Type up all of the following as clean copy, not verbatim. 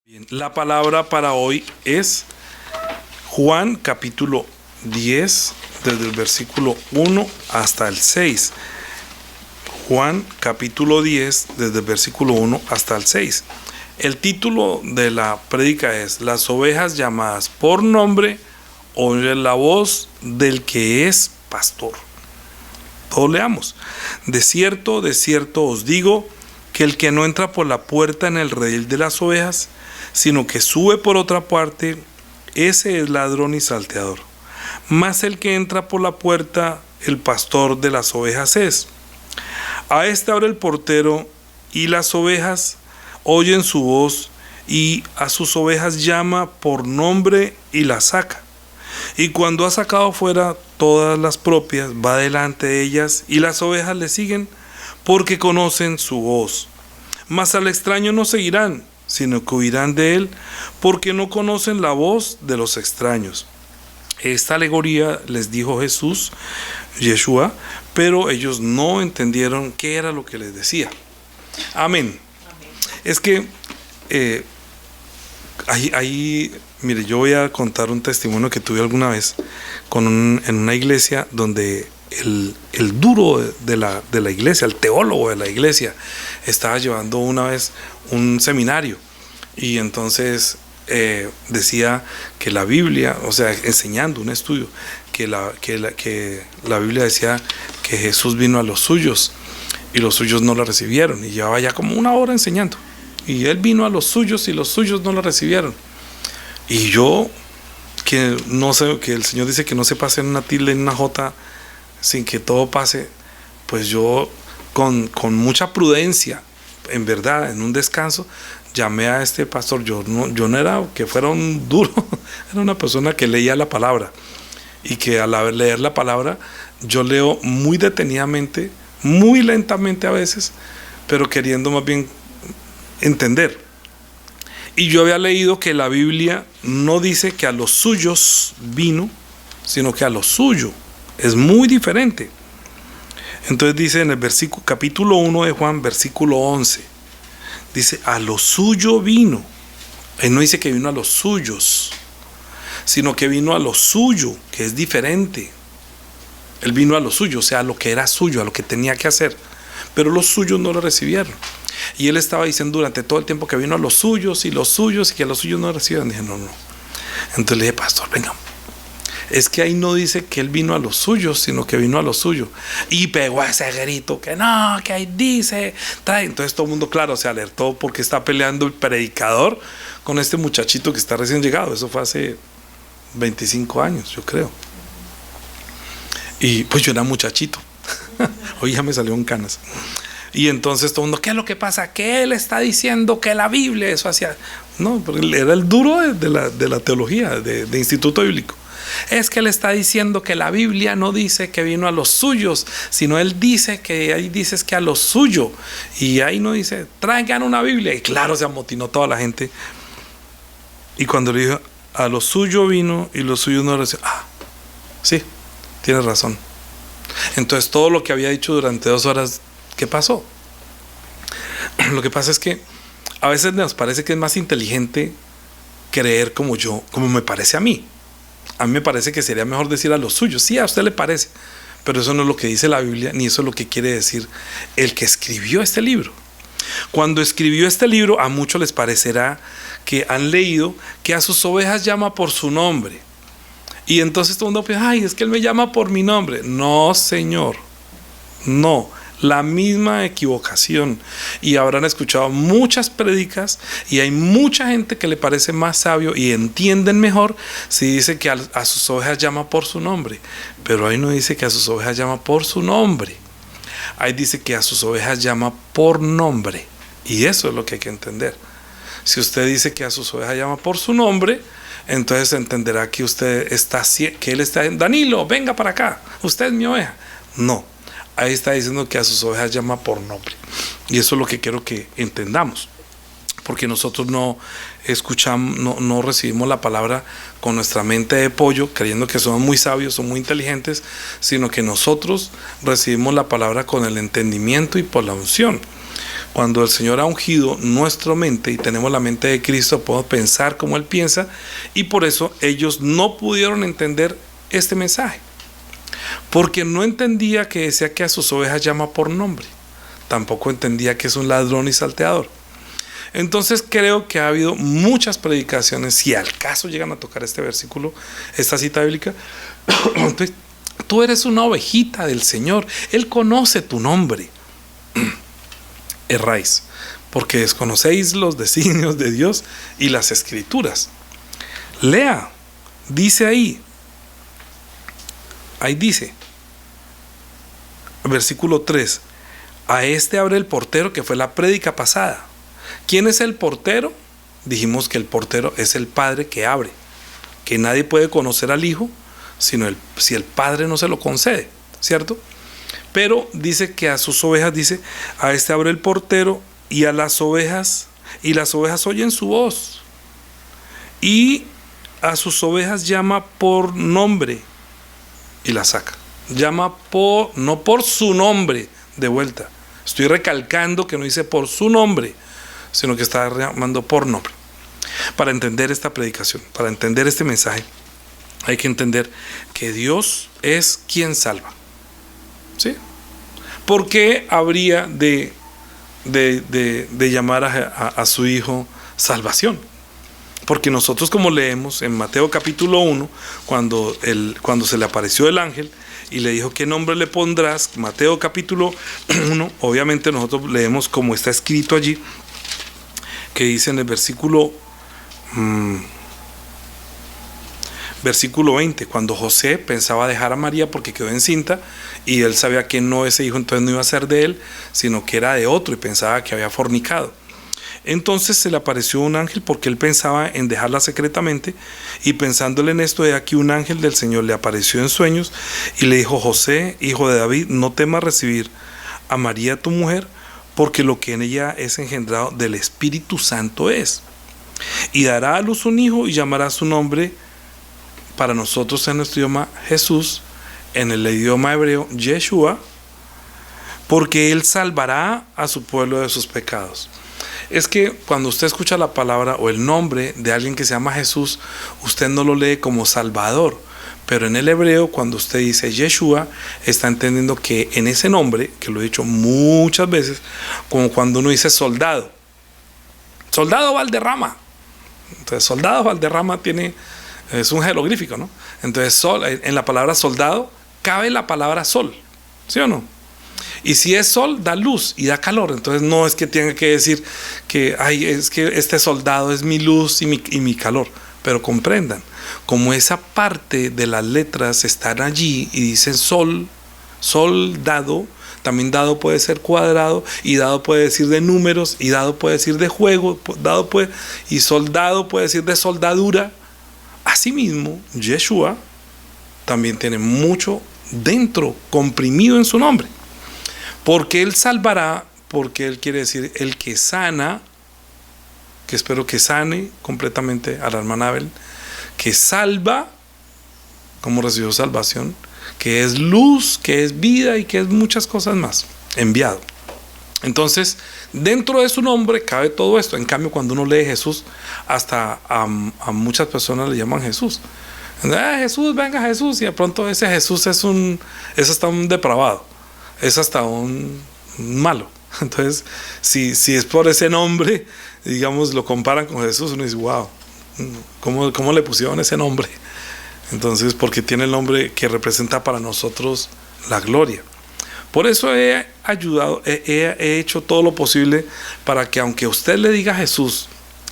Bien, la palabra para hoy es Juan capítulo 10, desde el versículo 1 hasta el 6. Juan capítulo 10, desde el versículo 1 hasta el 6. El título de la prédica es Las ovejas llamadas por nombre oyen la voz del que es pastor. Todos leamos. De cierto os digo que el que no entra por la puerta en el redil de las ovejas, sino que sube por otra parte, ese es ladrón y salteador. Mas el que entra por la puerta, el pastor de las ovejas es. A este abre el portero, y las ovejas oyen su voz, y a sus ovejas llama por nombre y las saca. Y cuando ha sacado fuera todas las propias, va delante de ellas, y las ovejas le siguen, porque conocen su voz. Mas al extraño no seguirán, sino que huirán de él, porque no conocen la voz de los extraños. Esta alegoría les dijo Yeshua, pero ellos no entendieron qué era lo que les decía. Amén. Es que mire, yo voy a contar un testimonio que tuve alguna vez en una iglesia donde el duro de la iglesia, el teólogo de la iglesia, estaba llevando una vez un seminario, y entonces decía que la Biblia, o sea, enseñando un estudio, que la Biblia decía que Jesús vino a los suyos y los suyos no lo recibieron, y llevaba ya como una hora enseñando, y él vino a los suyos y los suyos no lo recibieron. Y yo, que no sé, que el Señor dice que no se pase en una tilde, en una jota, sin que todo pase, pues yo con mucha prudencia, en verdad, en un descanso, llamé a este pastor. Yo no era que fuera un duro, era una persona que leía la palabra, y que al leer la palabra yo leo muy detenidamente, muy lentamente a veces, pero queriendo más bien entender. Y yo había leído que la Biblia no dice que a los suyos vino, sino que a lo suyo. Es muy diferente. Entonces dice en el capítulo 1 de Juan, versículo 11, dice, a lo suyo vino. Él no dice que vino a los suyos, sino que vino a lo suyo, que es diferente. Él vino a lo suyo, o sea, a lo que era suyo, a lo que tenía que hacer, pero los suyos no lo recibieron. Y él estaba diciendo durante todo el tiempo que vino a los suyos, y que a los suyos no lo recibieron. Dije, no. Entonces le dije, pastor, venga, es que ahí no dice que él vino a los suyos, sino que vino a lo suyo. Y pegó ese grito, que no, que ahí dice, trae. Entonces todo el mundo, claro, se alertó, porque está peleando el predicador con este muchachito que está recién llegado. Eso fue hace 25 años, yo creo. Y pues yo era muchachito. Hoy ya me salió en canas. Y entonces todo el mundo, ¿qué es lo que pasa? Que él está diciendo que la Biblia, eso hacía. No, pero él era el duro de la teología, de instituto bíblico. Es que él está diciendo que la Biblia no dice que vino a los suyos, sino él dice que ahí dice que a los suyos. Y ahí no dice, traigan una Biblia. Y claro, se amotinó toda la gente. Y cuando le dijo, a los suyos vino y los suyos no recibieron. Sí, tienes razón. Entonces todo lo que había dicho durante 2 horas, ¿qué pasó? Lo que pasa es que a veces nos parece que es más inteligente creer como me parece a mí. A mí me parece que sería mejor decir a los suyos. Sí, a usted le parece, pero eso no es lo que dice la Biblia, ni eso es lo que quiere decir el que escribió este libro. Cuando escribió este libro, a muchos les parecerá que han leído que a sus ovejas llama por su nombre. Y entonces todo el mundo piensa, es que él me llama por mi nombre. No, señor, no. La misma equivocación. Y habrán escuchado muchas prédicas, y hay mucha gente que le parece más sabio y entienden mejor si dice que a sus ovejas llama por su nombre. Pero ahí no dice que a sus ovejas llama por su nombre. Ahí dice que a sus ovejas llama por nombre. Y eso es lo que hay que entender. Si usted dice que a sus ovejas llama por su nombre, entonces entenderá que que él está en Danilo, venga para acá, usted es mi oveja. No. Ahí está diciendo que a sus ovejas llama por nombre. Y eso es lo que quiero que entendamos, porque nosotros no escuchamos, no recibimos la palabra con nuestra mente de pollo, creyendo que somos muy sabios, somos muy inteligentes, sino que nosotros recibimos la palabra con el entendimiento y por la unción. cuando el Señor ha ungido nuestra mente y tenemos la mente de Cristo, podemos pensar como Él piensa, y por eso ellos no pudieron entender este mensaje, porque no entendía que decía que a sus ovejas llama por nombre, tampoco entendía que es un ladrón y salteador. Entonces creo que ha habido muchas predicaciones, si al caso llegan a tocar este versículo, esta cita bíblica. Entonces, tú eres una ovejita del Señor, Él conoce tu nombre. Erráis, porque desconocéis los designios de Dios y las escrituras. Lea, dice ahí dice, versículo 3, a este abre el portero, que fue la prédica pasada. ¿Quién es el portero? Dijimos que el portero es el Padre que abre, que nadie puede conocer al Hijo sino si el Padre no se lo concede, ¿cierto? Pero dice que a sus ovejas, dice, a este abre el portero y a las ovejas oyen su voz, y a sus ovejas llama por nombre y las saca. Llama no por su nombre, de vuelta. Estoy recalcando que no dice por su nombre, sino que está llamando por nombre. Para entender esta predicación, para entender este mensaje, hay que entender que Dios es quien salva. ¿Sí? ¿Por qué habría de llamar a su Hijo salvación? Porque nosotros, como leemos en Mateo capítulo 1, cuando se le apareció el ángel y le dijo qué nombre le pondrás, Mateo capítulo 1, obviamente nosotros leemos como está escrito allí, que dice en el versículo 20, cuando José pensaba dejar a María porque quedó encinta y él sabía que ese hijo entonces no iba a ser de él, sino que era de otro, y pensaba que había fornicado. Entonces se le apareció un ángel porque él pensaba en dejarla secretamente, y pensándole en esto, de aquí un ángel del Señor le apareció en sueños y le dijo: José, hijo de David, no temas recibir a María tu mujer, porque lo que en ella es engendrado del Espíritu Santo es, y dará a luz un hijo y llamará su nombre, para nosotros en nuestro idioma, Jesús, en el idioma hebreo, Yeshua, porque él salvará a su pueblo de sus pecados. Es que cuando usted escucha la palabra o el nombre de alguien que se llama Jesús, usted no lo lee como Salvador, pero en el hebreo, cuando usted dice Yeshua, está entendiendo que en ese nombre, que lo he dicho muchas veces, como cuando uno dice soldado Valderrama. Entonces soldado Valderrama es un jeroglífico, ¿no? Entonces en la palabra soldado cabe la palabra sol, ¿sí o no? Y si es sol, da luz y da calor. Entonces no es que tenga que decir que es que este soldado es mi luz y mi calor. Pero comprendan, como esa parte de las letras están allí y dicen sol, dado, también dado puede ser cuadrado, y dado puede decir de números, y dado puede decir de juego, y soldado puede decir de soldadura. Asimismo, Yeshua también tiene mucho dentro, comprimido en su nombre. Porque Él salvará, porque Él quiere decir el que sana, que espero que sane completamente a la hermana Abel, que salva, como recibió salvación, que es luz, que es vida y que es muchas cosas más, enviado. Entonces, dentro de su nombre cabe todo esto. En cambio, cuando uno lee Jesús, hasta a muchas personas le llaman Jesús. Jesús, venga Jesús, y de pronto ese Jesús es hasta un depravado, es hasta un malo. Entonces, si es por ese nombre, digamos, lo comparan con Jesús, uno dice, wow, ¿cómo le pusieron ese nombre? Entonces, porque tiene el nombre que representa para nosotros la gloria. Por eso he hecho todo lo posible para que, aunque usted le diga a Jesús,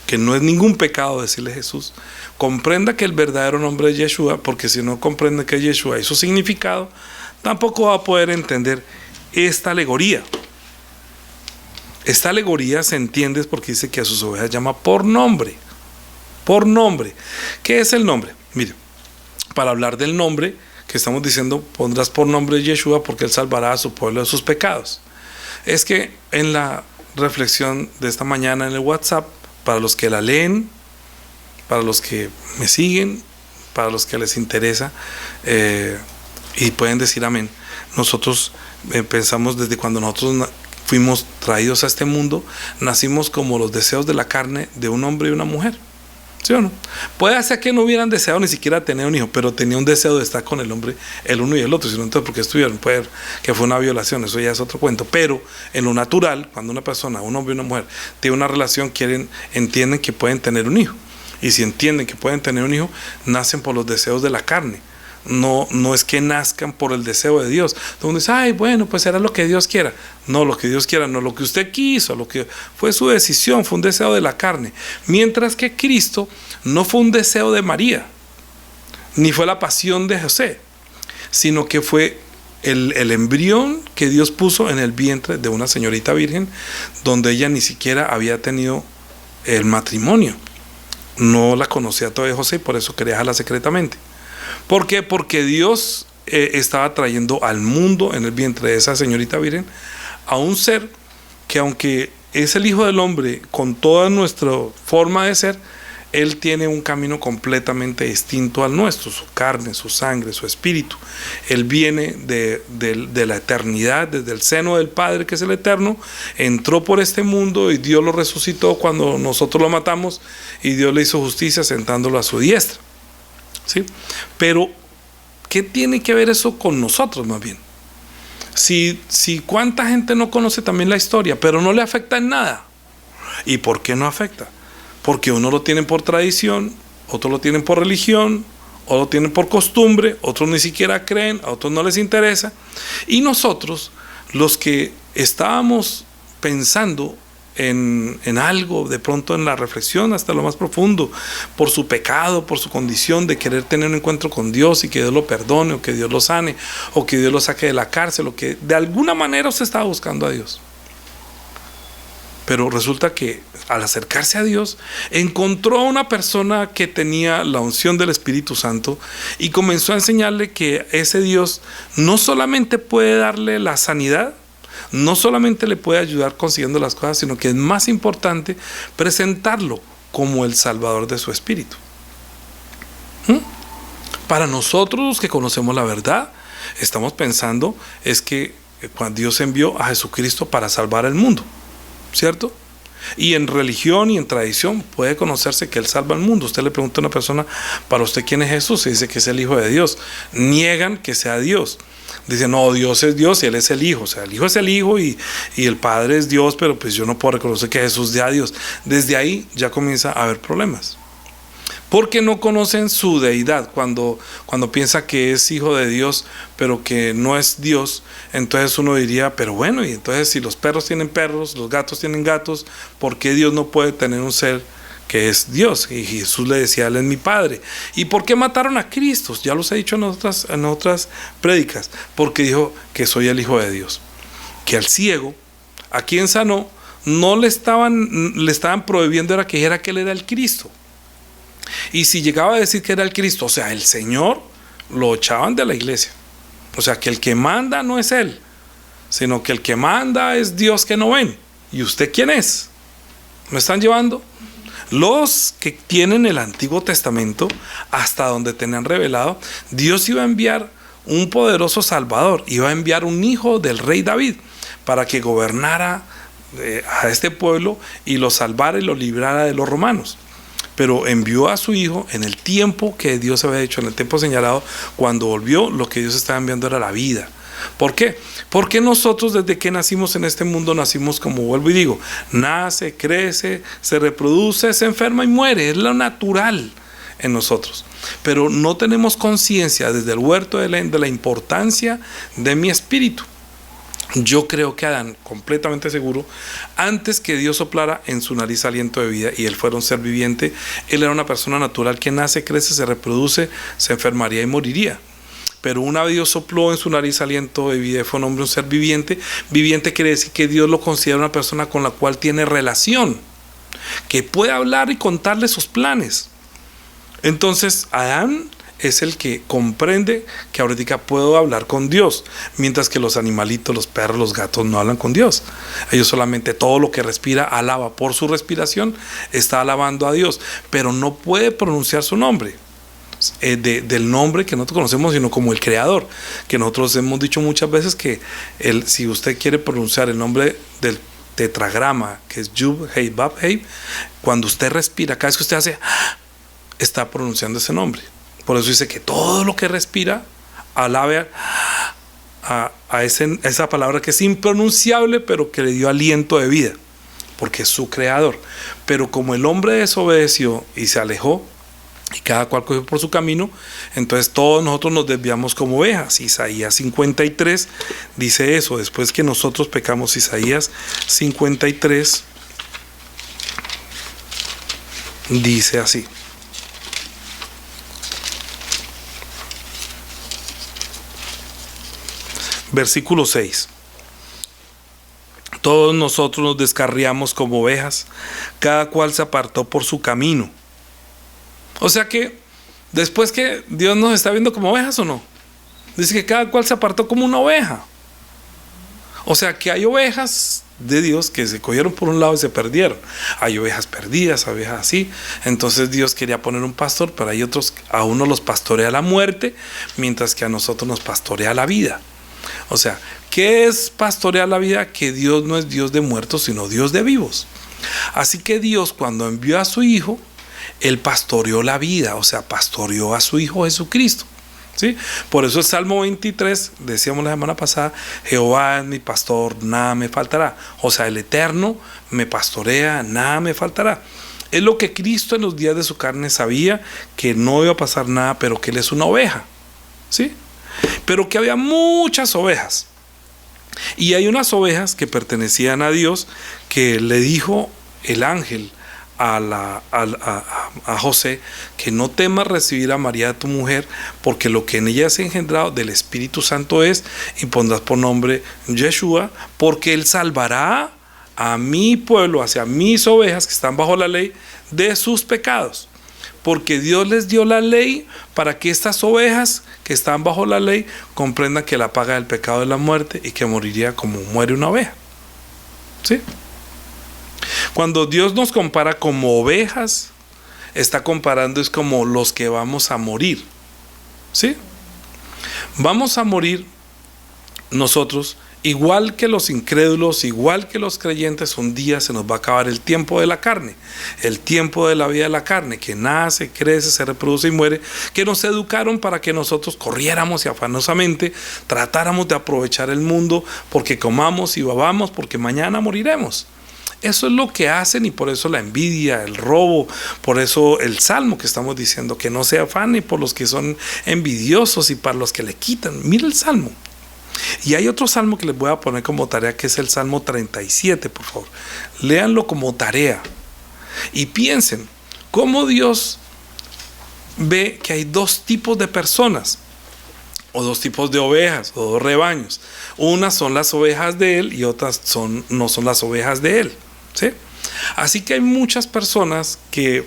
que no es ningún pecado decirle Jesús, comprenda que el verdadero nombre es Yeshua, porque si no comprende que es Yeshua y su significado, tampoco va a poder entender esta alegoría. Esta alegoría se entiende porque dice que a sus ovejas llama por nombre. Por nombre. ¿Qué es el nombre? Mire, para hablar del nombre que estamos diciendo, pondrás por nombre Yeshua porque Él salvará a su pueblo de sus pecados. Es que en la reflexión de esta mañana en el WhatsApp, para los que la leen, para los que me siguen, para los que les interesa y pueden decir amén, nosotros pensamos desde cuando nosotros fuimos traídos a este mundo, nacimos como los deseos de la carne de un hombre y una mujer. ¿Sí o no? Puede ser que no hubieran deseado ni siquiera tener un hijo, pero tenía un deseo de estar con el hombre, el uno y el otro. Si no, entonces, ¿por qué estuvieron? Puede que fue una violación, eso ya es otro cuento. Pero en lo natural, cuando una persona, un hombre y una mujer, tiene una relación, entienden que pueden tener un hijo. Y si entienden que pueden tener un hijo, nacen por los deseos de la carne. No es que nazcan por el deseo de Dios. Donde dice, ay, bueno, pues será lo que Dios quiera. No, lo que Dios quiera, no lo que usted quiso, lo que fue su decisión, fue un deseo de la carne. Mientras que Cristo no fue un deseo de María, ni fue la pasión de José, sino que fue el embrión que Dios puso en el vientre de una señorita virgen, donde ella ni siquiera había tenido el matrimonio. No la conocía todavía José y por eso quería dejarla secretamente. ¿Por qué? Porque Dios estaba trayendo al mundo en el vientre de esa señorita virgen a un ser que, aunque es el Hijo del Hombre con toda nuestra forma de ser, Él tiene un camino completamente distinto al nuestro, su carne, su sangre, su espíritu. Él viene de la eternidad, desde el seno del Padre, que es el eterno, entró por este mundo y Dios lo resucitó cuando nosotros lo matamos y Dios le hizo justicia sentándolo a su diestra. ¿Sí? Pero, ¿qué tiene que ver eso con nosotros más bien? Si cuánta gente no conoce también la historia, pero no le afecta en nada. ¿Y por qué no afecta? Porque uno lo tienen por tradición, otros lo tienen por religión, otros lo tienen por costumbre, otros ni siquiera creen, a otros no les interesa. Y nosotros, los que estábamos pensando en algo, de pronto en la reflexión hasta lo más profundo, por su pecado, por su condición de querer tener un encuentro con Dios y que Dios lo perdone, o que Dios lo sane, o que Dios lo saque de la cárcel, o que de alguna manera usted estaba buscando a Dios. Pero resulta que al acercarse a Dios, encontró a una persona que tenía la unción del Espíritu Santo y comenzó a enseñarle que ese Dios no solamente puede darle la sanidad, no solamente le puede ayudar consiguiendo las cosas, sino que es más importante presentarlo como el Salvador de su espíritu. Para nosotros los que conocemos la verdad, estamos pensando es que cuando Dios envió a Jesucristo para salvar el mundo, ¿cierto? Y en religión y en tradición puede conocerse que Él salva al mundo. Usted le pregunta a una persona, ¿para usted quién es Jesús? Y dice que es el Hijo de Dios. Niegan que sea Dios. Dicen, no, Dios es Dios y Él es el Hijo. O sea, el Hijo es el Hijo y el Padre es Dios, pero pues yo no puedo reconocer que Jesús sea Dios. Desde ahí ya comienza a haber problemas. Porque no conocen su deidad. Cuando piensa que es hijo de Dios, pero que no es Dios, entonces uno diría, pero bueno, y entonces si los perros tienen perros, los gatos tienen gatos, ¿por qué Dios no puede tener un ser que es Dios? Y Jesús le decía, Él es mi Padre. ¿Y por qué mataron a Cristo? Ya los he dicho en otras prédicas. Porque dijo que soy el Hijo de Dios. Que al ciego, a quien sanó, no le estaban prohibiendo era que dijera que Él era el Cristo. Y si llegaba a decir que era el Cristo, o sea, el Señor, lo echaban de la iglesia. O sea, que el que manda no es Él, sino que el que manda es Dios que no ven. ¿Y usted quién es? ¿Me están llevando? Los que tienen el Antiguo Testamento, hasta donde tenían revelado, Dios iba a enviar un poderoso Salvador, iba a enviar un hijo del rey David para que gobernara a este pueblo y lo salvara y lo librara de los romanos. Pero envió a su hijo en el tiempo que Dios había hecho, en el tiempo señalado. Cuando volvió, lo que Dios estaba enviando era la vida. ¿Por qué? Porque nosotros desde que nacimos en este mundo nacimos, como vuelvo y digo, nace, crece, se reproduce, se enferma y muere. Es lo natural en nosotros. Pero no tenemos conciencia desde el huerto de la importancia de mi espíritu. Yo creo que Adán, completamente seguro, antes que Dios soplara en su nariz aliento de vida y él fuera un ser viviente, él era una persona natural que nace, crece, se reproduce, se enfermaría y moriría. Pero una vez Dios sopló en su nariz aliento de vida y fue un hombre, un ser viviente. Viviente quiere decir que Dios lo considera una persona con la cual tiene relación, que puede hablar y contarle sus planes. Entonces Adán es el que comprende que ahorita puedo hablar con Dios, mientras que los animalitos, los perros, los gatos no hablan con Dios. Ellos solamente todo lo que respira alaba. Por su respiración está alabando a Dios, pero no puede pronunciar su nombre. del nombre que nosotros conocemos, sino como el creador, que nosotros hemos dicho muchas veces que si usted quiere pronunciar el nombre del tetragrama, que es Yud Hei Vav Hei, cuando usted respira, cada vez que usted hace, está pronunciando ese nombre. Por eso dice que todo lo que respira alabe a esa palabra que es impronunciable, pero que le dio aliento de vida, porque es su creador. Pero como el hombre desobedeció y se alejó, y cada cual cogió por su camino, entonces todos nosotros nos desviamos como ovejas. Isaías 53 dice eso, después que nosotros pecamos. Isaías 53 dice así: versículo 6. Todos nosotros nos descarriamos como ovejas, cada cual se apartó por su camino. O sea que después que Dios nos está viendo como ovejas, ¿o no? Dice que cada cual se apartó como una oveja. O sea que hay ovejas de Dios que se cogieron por un lado y se perdieron. Hay ovejas perdidas, ovejas así. Entonces Dios quería poner un pastor, pero hay otros, a uno los pastorea la muerte, mientras que a nosotros nos pastorea la vida. O sea, ¿qué es pastorear la vida? Que Dios no es Dios de muertos, sino Dios de vivos. Así que Dios, cuando envió a su Hijo, Él pastoreó la vida, o sea, pastoreó a su Hijo Jesucristo, ¿sí? Por eso el Salmo 23, decíamos la semana pasada, Jehová es mi pastor, nada me faltará. O sea, el Eterno me pastorea, nada me faltará. Es lo que Cristo en los días de su carne sabía, que no iba a pasar nada, pero que Él es una oveja, ¿sí? Pero que había muchas ovejas. Y hay unas ovejas que pertenecían a Dios, que le dijo el ángel a José, que no temas recibir a María tu mujer, porque lo que en ella es engendrado del Espíritu Santo es, y pondrás por nombre Yeshua, porque Él salvará a mi pueblo, hacia mis ovejas que están bajo la ley, de sus pecados. Porque Dios les dio la ley para que estas ovejas que están bajo la ley comprendan que la paga del pecado es la muerte, y que moriría como muere una oveja, ¿sí? Cuando Dios nos compara como ovejas, está comparando es como los que vamos a morir, ¿sí? Vamos a morir nosotros, igual que los incrédulos, igual que los creyentes. Un día se nos va a acabar el tiempo de la carne, el tiempo de la vida de la carne, que nace, crece, se reproduce y muere, que nos educaron para que nosotros corriéramos y afanosamente tratáramos de aprovechar el mundo, porque comamos y bebamos, porque mañana moriremos. Eso es lo que hacen, y por eso la envidia, el robo, por eso el salmo que estamos diciendo, que no se afane por los que son envidiosos y para los que le quitan. Mira el salmo. Y hay otro salmo que les voy a poner como tarea, que es el Salmo 37, por favor. Léanlo como tarea y piensen cómo Dios ve que hay dos tipos de personas, o dos tipos de ovejas, o dos rebaños. Unas son las ovejas de Él y otras no son las ovejas de Él, ¿sí? Así que hay muchas personas que,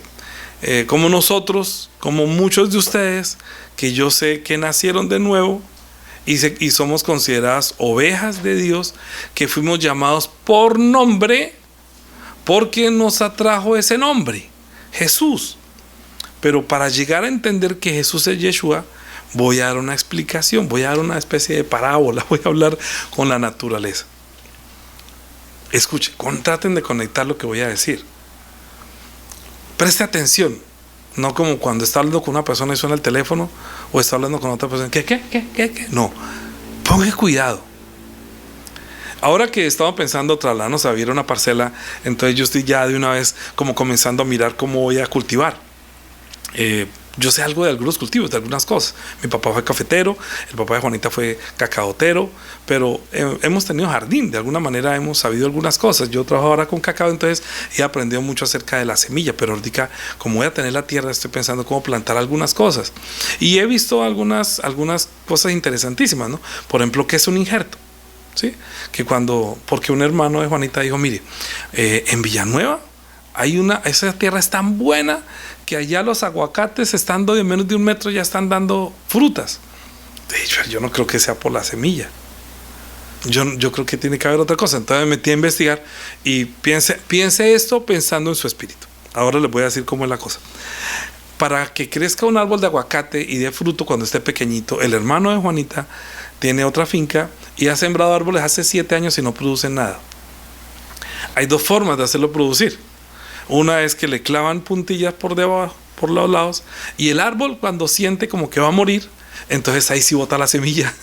como nosotros, como muchos de ustedes, que yo sé que nacieron de nuevo y somos consideradas ovejas de Dios, que fuimos llamados por nombre porque nos atrajo ese nombre, Jesús. Pero para llegar a entender que Jesús es Yeshua, voy a dar una explicación, voy a dar una especie de parábola, voy a hablar con la naturaleza. Escuche, traten de conectar lo que voy a decir. Preste atención, no como cuando está hablando con una persona y suena el teléfono, o está hablando con otra persona, ¿qué? No, ponga cuidado. Ahora que estaba pensando trasladarnos a vivir una parcela, entonces yo estoy ya de una vez como comenzando a mirar cómo voy a cultivar. Yo sé algo de algunos cultivos, de algunas cosas. Mi papá fue cafetero, el papá de Juanita fue cacaotero, pero hemos tenido jardín, de alguna manera hemos sabido algunas cosas. Yo trabajo ahora con cacao, entonces he aprendido mucho acerca de la semilla, pero ahorita, como voy a tener la tierra, estoy pensando cómo plantar algunas cosas. Y he visto algunas cosas interesantísimas, ¿no? Por ejemplo, ¿qué es un injerto? ¿Sí? Porque un hermano de Juanita dijo, mire, en Villanueva esa tierra es tan buena que allá los aguacates, estando de menos de 1 metro, ya están dando frutas. De hecho, yo no creo que sea por la semilla. Yo creo que tiene que haber otra cosa. Entonces me metí a investigar y piense esto pensando en su espíritu. Ahora les voy a decir cómo es la cosa. para que crezca un árbol de aguacate y dé fruto cuando esté pequeñito, el hermano de Juanita tiene otra finca y ha sembrado árboles hace 7 años y no producen nada. Hay 2 formas de hacerlo producir. Una es que le clavan puntillas por debajo, por los lados, y el árbol, cuando siente como que va a morir, entonces ahí sí bota la semilla,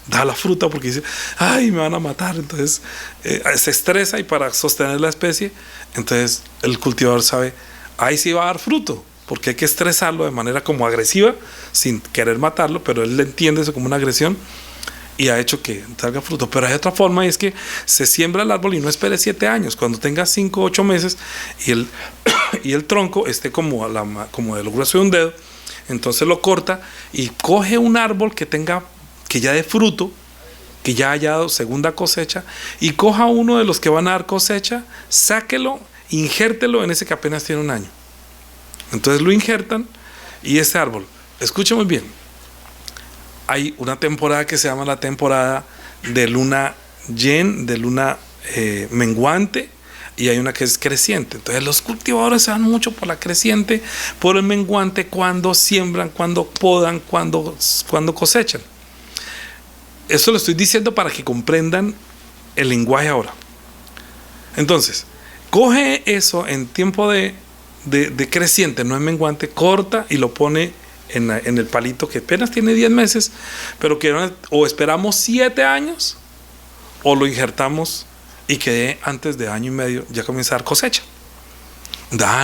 da la fruta, porque dice, ay, me van a matar. Entonces se estresa, y para sostener la especie, entonces el cultivador sabe, ahí sí va a dar fruto, porque hay que estresarlo de manera como agresiva, sin querer matarlo, pero él le entiende eso como una agresión, y ha hecho que salga fruto. Pero hay otra forma, y es que se siembra el árbol y no espere 7 años. Cuando tenga 5 o 8 meses y el tronco esté como de lo grueso de un dedo, entonces lo corta y coge un árbol que ya dé fruto, que ya haya dado segunda cosecha, y coja uno de los que van a dar cosecha, sáquelo, injértelo en ese que apenas tiene 1 año. Entonces lo injertan, y ese árbol, escuchen muy bien, hay una temporada que se llama la temporada de luna de luna menguante, y hay una que es creciente. Entonces los cultivadores se van mucho por la creciente, por el menguante, cuando siembran, cuando podan, cuando cosechan. Eso lo estoy diciendo para que comprendan el lenguaje ahora. Entonces, coge eso en tiempo de creciente, no en menguante, corta y lo pone en el palito que apenas tiene 10 meses, pero que o esperamos 7 años o lo injertamos y que antes de 1 año y medio ya comienza a dar cosecha.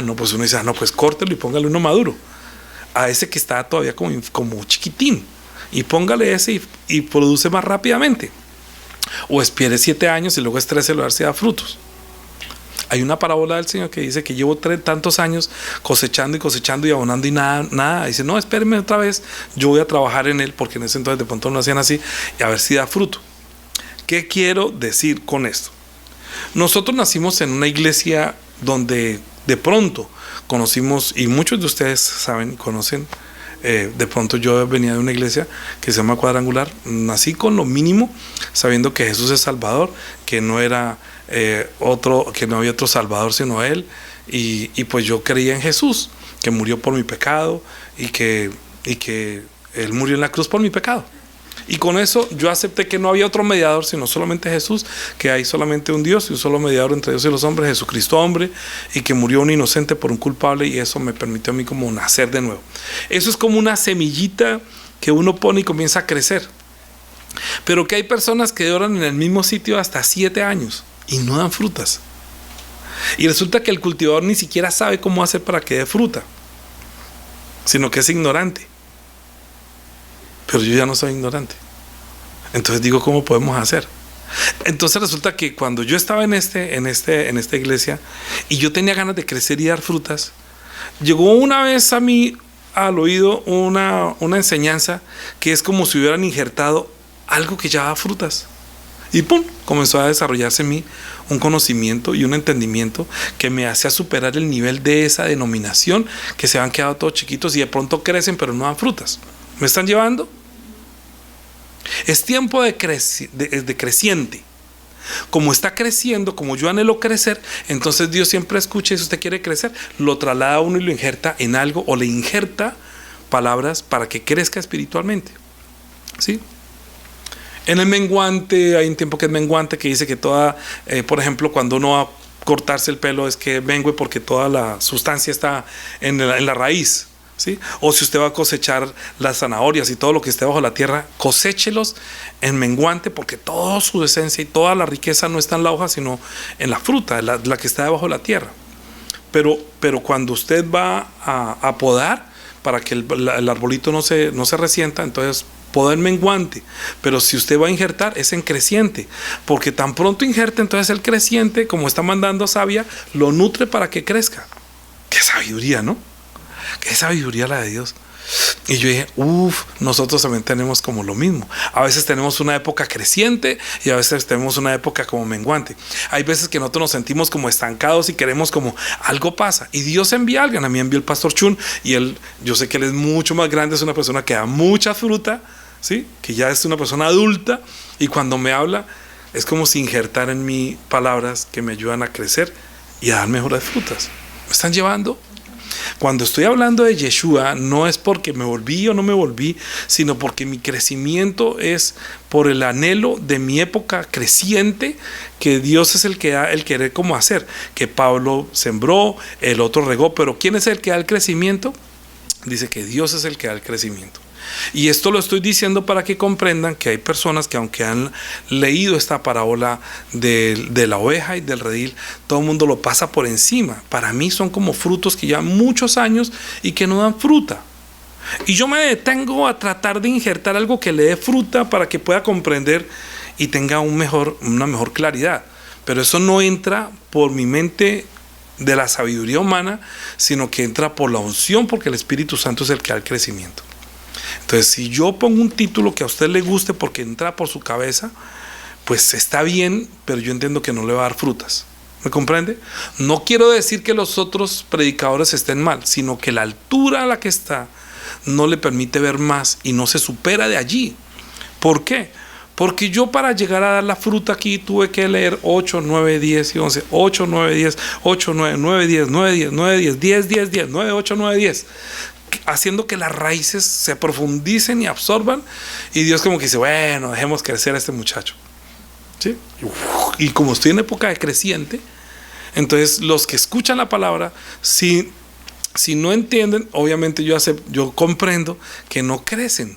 No, pues uno dice, no, pues córtelo y póngale uno maduro, a ese que está todavía como chiquitín, y póngale ese y produce más rápidamente. O espere 7 años y luego estréselo a ver si da frutos. Hay una parábola del Señor que dice que llevo tantos años cosechando y abonando y nada. Dice, no, espéreme otra vez, yo voy a trabajar en él, porque en ese entonces de pronto lo hacían así, y a ver si da fruto. ¿Qué quiero decir con esto? Nosotros nacimos en una iglesia donde de pronto conocimos, y muchos de ustedes saben, conocen, de pronto yo venía de una iglesia que se llama Cuadrangular. Nací con lo mínimo, sabiendo que Jesús es Salvador, que no era que no había otro Salvador sino Él, y pues yo creía en Jesús, que murió por mi pecado, y que Él murió en la cruz por mi pecado. Y con eso yo acepté que no había otro mediador sino solamente Jesús, que hay solamente un Dios y un solo mediador entre Dios y los hombres, Jesucristo hombre, y que murió un inocente por un culpable, y eso me permitió a mí como nacer de nuevo. Eso es como una semillita que uno pone y comienza a crecer. Pero que hay personas que oran en el mismo sitio hasta 7 años y no dan frutas. Y resulta que el cultivador ni siquiera sabe cómo hacer para que dé fruta, sino que es ignorante. Pero yo ya no soy ignorante. Entonces digo, ¿cómo podemos hacer? Entonces resulta que cuando yo estaba en esta iglesia y yo tenía ganas de crecer y dar frutas, llegó una vez a mí al oído una enseñanza que es como si hubieran injertado algo que ya da frutas. Y ¡pum! Comenzó a desarrollarse en mí un conocimiento y un entendimiento que me hacía superar el nivel de esa denominación, que se habían quedado todos chiquitos y de pronto crecen pero no dan frutas. ¿Me están llevando? Es tiempo de creciente. Como está creciendo, como yo anhelo crecer, entonces Dios siempre escucha, y si usted quiere crecer, lo traslada a uno y lo injerta en algo, o le injerta palabras para que crezca espiritualmente. ¿Sí? En el menguante, hay un tiempo que es menguante, que dice que por ejemplo, cuando uno va a cortarse el pelo, es que mengue porque toda la sustancia está en la raíz. ¿Sí? O si usted va a cosechar las zanahorias y todo lo que esté bajo la tierra, coséchelos en menguante, porque toda su esencia y toda la riqueza no está en la hoja, sino en la fruta, la que está debajo de la tierra. Pero cuando usted va a podar, para que el arbolito no se resienta, entonces poda en menguante. Pero si usted va a injertar, es en creciente, porque tan pronto injerte, entonces el creciente, como está mandando savia, lo nutre para que crezca. Qué sabiduría, ¿no? Qué sabiduría la de Dios. Y yo dije, nosotros también tenemos como lo mismo. A veces tenemos una época creciente y a veces tenemos una época como menguante. Hay veces que nosotros nos sentimos como estancados y queremos como algo pasa. Y Dios envía a alguien. A mí envió el pastor Chun, y yo sé que él es mucho más grande, es una persona que da mucha fruta, ¿sí? Que ya es una persona adulta, y cuando me habla es como si injertara en mí palabras que me ayudan a crecer y a dar mejores frutas. ¿Me están llevando? Cuando estoy hablando de Yeshua, no es porque me volví o no me volví, sino porque mi crecimiento es por el anhelo de mi época creciente, que Dios es el que da el querer como hacer, que Pablo sembró, el otro regó, pero ¿quién es el que da el crecimiento? Dice que Dios es el que da el crecimiento. Y esto lo estoy diciendo para que comprendan que hay personas que, aunque han leído esta parábola de la oveja y del redil, todo el mundo lo pasa por encima. Para mí son como frutos que llevan muchos años y que no dan fruta. Y yo me detengo a tratar de injertar algo que le dé fruta para que pueda comprender y tenga una mejor claridad. Pero eso no entra por mi mente de la sabiduría humana, sino que entra por la unción, porque el Espíritu Santo es el que da el crecimiento. Entonces, si yo pongo un título que a usted le guste porque entra por su cabeza, pues está bien, pero yo entiendo que no le va a dar frutas. ¿Me comprende? No quiero decir que los otros predicadores estén mal, sino que la altura a la que está no le permite ver más y no se supera de allí. ¿Por qué? Porque yo, para llegar a dar la fruta aquí, tuve que leer 8, 9, 10 y 11, 8, 9, 10, 8, 9, 9, 10, 9, 10, 9, 10, 10, 10, 10, 9, 8, 9, 10, haciendo que las raíces se profundicen y absorban, y Dios como que dice, bueno, dejemos crecer a este muchacho, ¿sí? Y como estoy en época de creciente, entonces los que escuchan la palabra, si no entienden, obviamente yo comprendo que no crecen,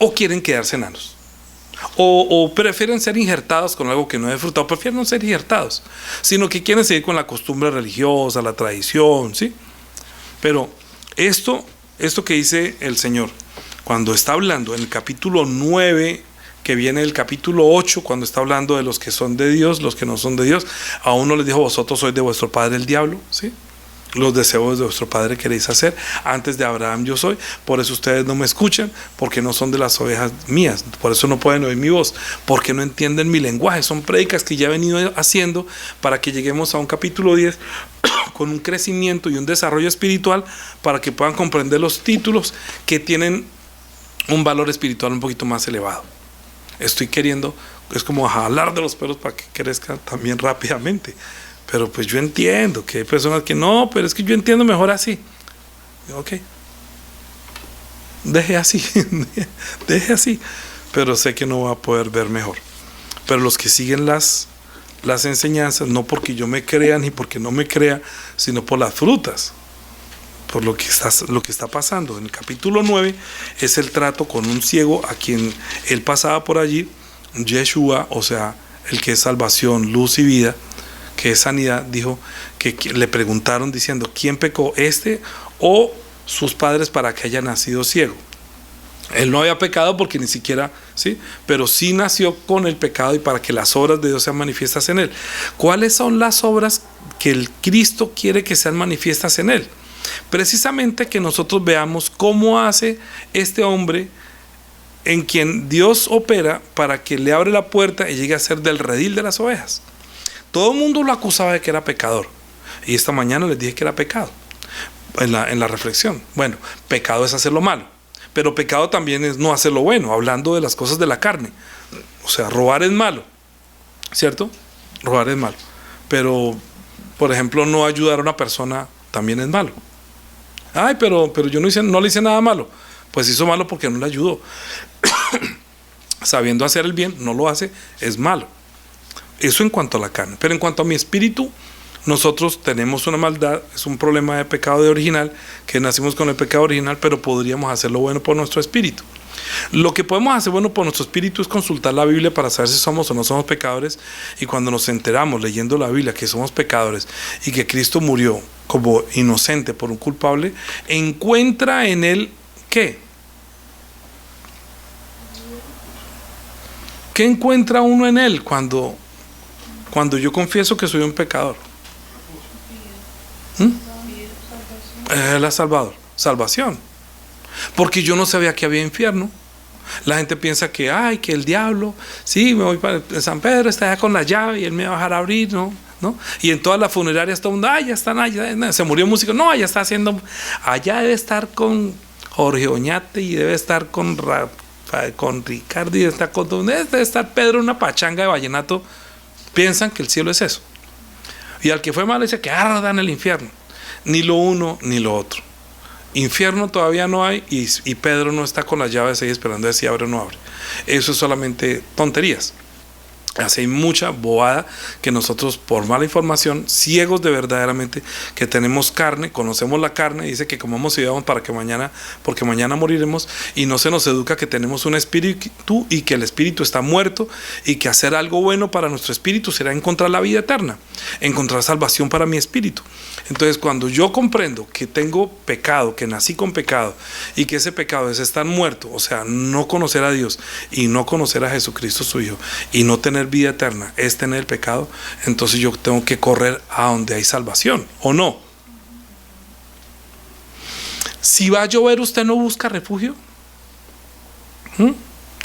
o quieren quedarse enanos, o prefieren ser injertados con algo que no he disfrutado. Prefieren no ser injertados, sino que quieren seguir con la costumbre religiosa, la tradición, ¿sí? Pero esto que dice el Señor, cuando está hablando en el capítulo 9, que viene del capítulo 8, cuando está hablando de los que son de Dios, los que no son de Dios, a uno les dijo, vosotros sois de vuestro padre el diablo, ¿sí? Los deseos de vuestro padre queréis hacer. Antes de Abraham yo soy. Por eso ustedes no me escuchan, porque no son de las ovejas mías. Por eso no pueden oír mi voz, porque no entienden mi lenguaje. Son prédicas que ya he venido haciendo para que lleguemos a un capítulo 10 con un crecimiento y un desarrollo espiritual, para que puedan comprender los títulos que tienen un valor espiritual un poquito más elevado. Estoy queriendo, es como jalar de los pelos para que crezcan también rápidamente. Pero pues yo entiendo que hay personas que no, pero es que yo entiendo mejor así. Ok, deje así, pero sé que no va a poder ver mejor. Pero los que siguen las enseñanzas, no porque yo me crea ni porque no me crea, sino por las frutas, por lo que está pasando. En el capítulo 9 es el trato con un ciego a quien él pasaba por allí, Yeshua, o sea, el que es salvación, luz y vida, que es sanidad. Dijo que le preguntaron diciendo, ¿quién pecó, este o sus padres, para que haya nacido ciego? Él no había pecado porque ni siquiera, ¿sí? Pero sí nació con el pecado, y para que las obras de Dios sean manifiestas en él. ¿Cuáles son las obras que el Cristo quiere que sean manifiestas en él? Precisamente que nosotros veamos cómo hace este hombre en quien Dios opera para que le abre la puerta y llegue a ser del redil de las ovejas. Todo el mundo lo acusaba de que era pecador, y esta mañana les dije que era pecado en la reflexión. Bueno, pecado es hacer lo malo, pero pecado también es no hacer lo bueno, hablando de las cosas de la carne. O sea, robar es malo, ¿cierto? Robar es malo, pero por ejemplo, no ayudar a una persona también es malo. Ay, pero yo no le hice nada malo. Pues hizo malo porque no le ayudó. Sabiendo hacer el bien, no lo hace, es malo. Eso en cuanto a la carne. Pero en cuanto a mi espíritu, nosotros tenemos una maldad, es un problema de pecado de original, que nacimos con el pecado original, pero podríamos hacer lo bueno por nuestro espíritu. Lo que podemos hacer bueno por nuestro espíritu es consultar la Biblia para saber si somos o no somos pecadores, y cuando nos enteramos leyendo la Biblia que somos pecadores y que Cristo murió como inocente por un culpable, encuentra en él ¿qué? ¿Qué encuentra uno en él cuando yo confieso que soy un pecador? Él es salvación. Porque yo no sabía que había infierno. La gente piensa que que el diablo, sí, me voy para San Pedro, está allá con la llave y él me va a dejar abrir, ¿no? Y en todas las funerarias todo el mundo, ya están allá, se murió un músico, no, allá está haciendo, allá debe estar con Jorge Oñate, y debe estar con Ricardo, y debe estar Pedro en una pachanga de vallenato. Piensan que el cielo es eso. Y al que fue malo dice que arda en el infierno. Ni lo uno ni lo otro. Infierno todavía no hay y Pedro no está con las llaves ahí esperando a ver si abre o no abre. Eso es solamente tonterías. Así hay mucha bobada que nosotros, por mala información, ciegos de verdaderamente, que tenemos carne, conocemos la carne, dice que comamos y bebamos porque mañana moriremos, y no se nos educa que tenemos un espíritu y que el espíritu está muerto, y que hacer algo bueno para nuestro espíritu será encontrar la vida eterna, encontrar salvación para mi espíritu. Entonces, cuando yo comprendo que tengo pecado, que nací con pecado, y que ese pecado es estar muerto, o sea, no conocer a Dios y no conocer a Jesucristo su Hijo, y no tener vida eterna es tener el pecado, entonces yo tengo que correr a donde hay salvación, ¿o no? Si va a llover, ¿usted no busca refugio?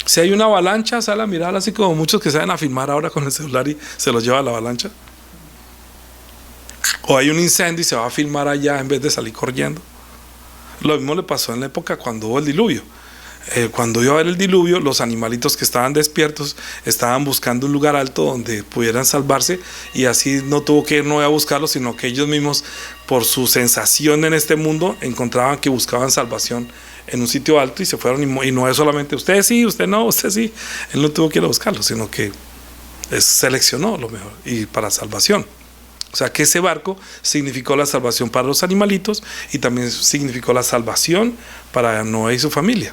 Si hay una avalancha, sale a mirar, así como muchos que saben a filmar ahora con el celular y se los lleva a la avalancha. O hay un incendio y se va a filmar allá en vez de salir corriendo. Lo mismo le pasó en la época cuando hubo el diluvio. Cuando iba a haber el diluvio, los animalitos que estaban despiertos estaban buscando un lugar alto donde pudieran salvarse, y así no tuvo que ir Noé a buscarlos, sino que ellos mismos, por su sensación en este mundo, encontraban que buscaban salvación en un sitio alto y se fueron. Y no es solamente usted sí, usted no, usted sí. Él no tuvo que ir a buscarlos, sino que seleccionó lo mejor y para salvación. O sea que ese barco significó la salvación para los animalitos y también significó la salvación para Noé y su familia.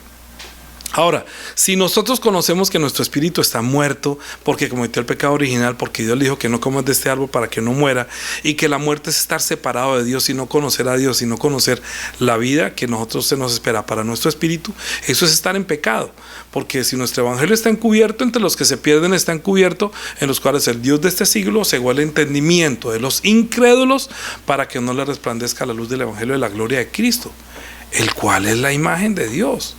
Ahora, si nosotros conocemos que nuestro espíritu está muerto porque cometió el pecado original, porque Dios le dijo que no comas de este árbol para que no muera, y que la muerte es estar separado de Dios y no conocer a Dios y no conocer la vida que nosotros se nos espera para nuestro espíritu, eso es estar en pecado. Porque si nuestro evangelio está encubierto, entre los que se pierden está encubierto, en los cuales el Dios de este siglo cegó el entendimiento de los incrédulos para que no les resplandezca la luz del evangelio de la gloria de Cristo, el cual es la imagen de Dios.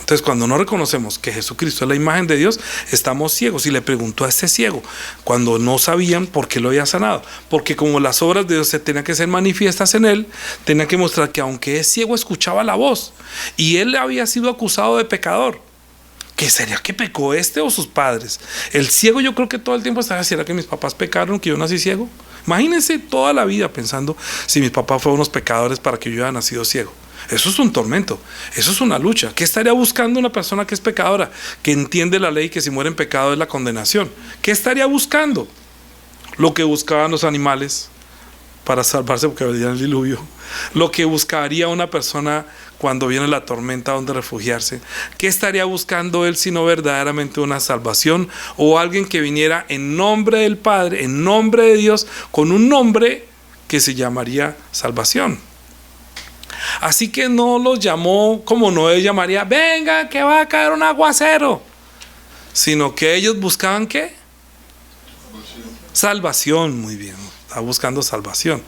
Entonces, cuando no reconocemos que Jesucristo es la imagen de Dios, estamos ciegos. Y le preguntó a este ciego, cuando no sabían por qué lo había sanado, porque como las obras de Dios se tenían que ser manifiestas en él, tenía que mostrar que aunque es ciego, escuchaba la voz, y él había sido acusado de pecador. ¿Qué sería que pecó este o sus padres? El ciego, yo creo que todo el tiempo estaba, ¿será que mis papás pecaron, que yo nací ciego? Imagínense toda la vida pensando si mis papás fueron unos pecadores para que yo haya nacido ciego. Eso es un tormento, eso es una lucha. ¿Qué estaría buscando una persona que es pecadora, que entiende la ley, que si muere en pecado es la condenación? ¿Qué estaría buscando? Lo que buscaban los animales para salvarse porque venía el diluvio, lo que buscaría una persona cuando viene la tormenta, donde refugiarse. ¿Qué estaría buscando él sino verdaderamente una salvación, o alguien que viniera en nombre del Padre, en nombre de Dios, con un nombre que se llamaría salvación? Así que no los llamó como Noé llamaría, venga que va a caer un aguacero, sino que ellos buscaban ¿qué? Salvación. Muy bien, está buscando salvación.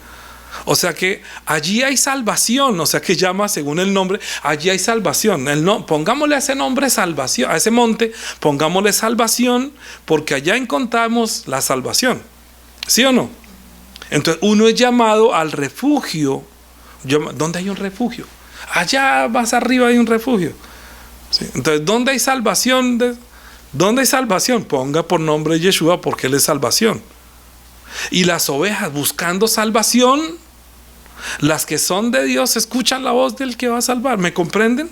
O sea que allí hay salvación, o sea que llama según el nombre, allí hay salvación. Pongámosle a ese nombre salvación, a ese monte, pongámosle salvación, porque allá encontramos la salvación. ¿Sí o no? Entonces uno es llamado al refugio. ¿Dónde hay un refugio? Allá más arriba hay un refugio. ¿Sí? Entonces, ¿dónde hay salvación? ¿Dónde hay salvación? Ponga por nombre Yeshua, porque Él es salvación. Y las ovejas buscando salvación, las que son de Dios, escuchan la voz del que va a salvar. ¿Me comprenden?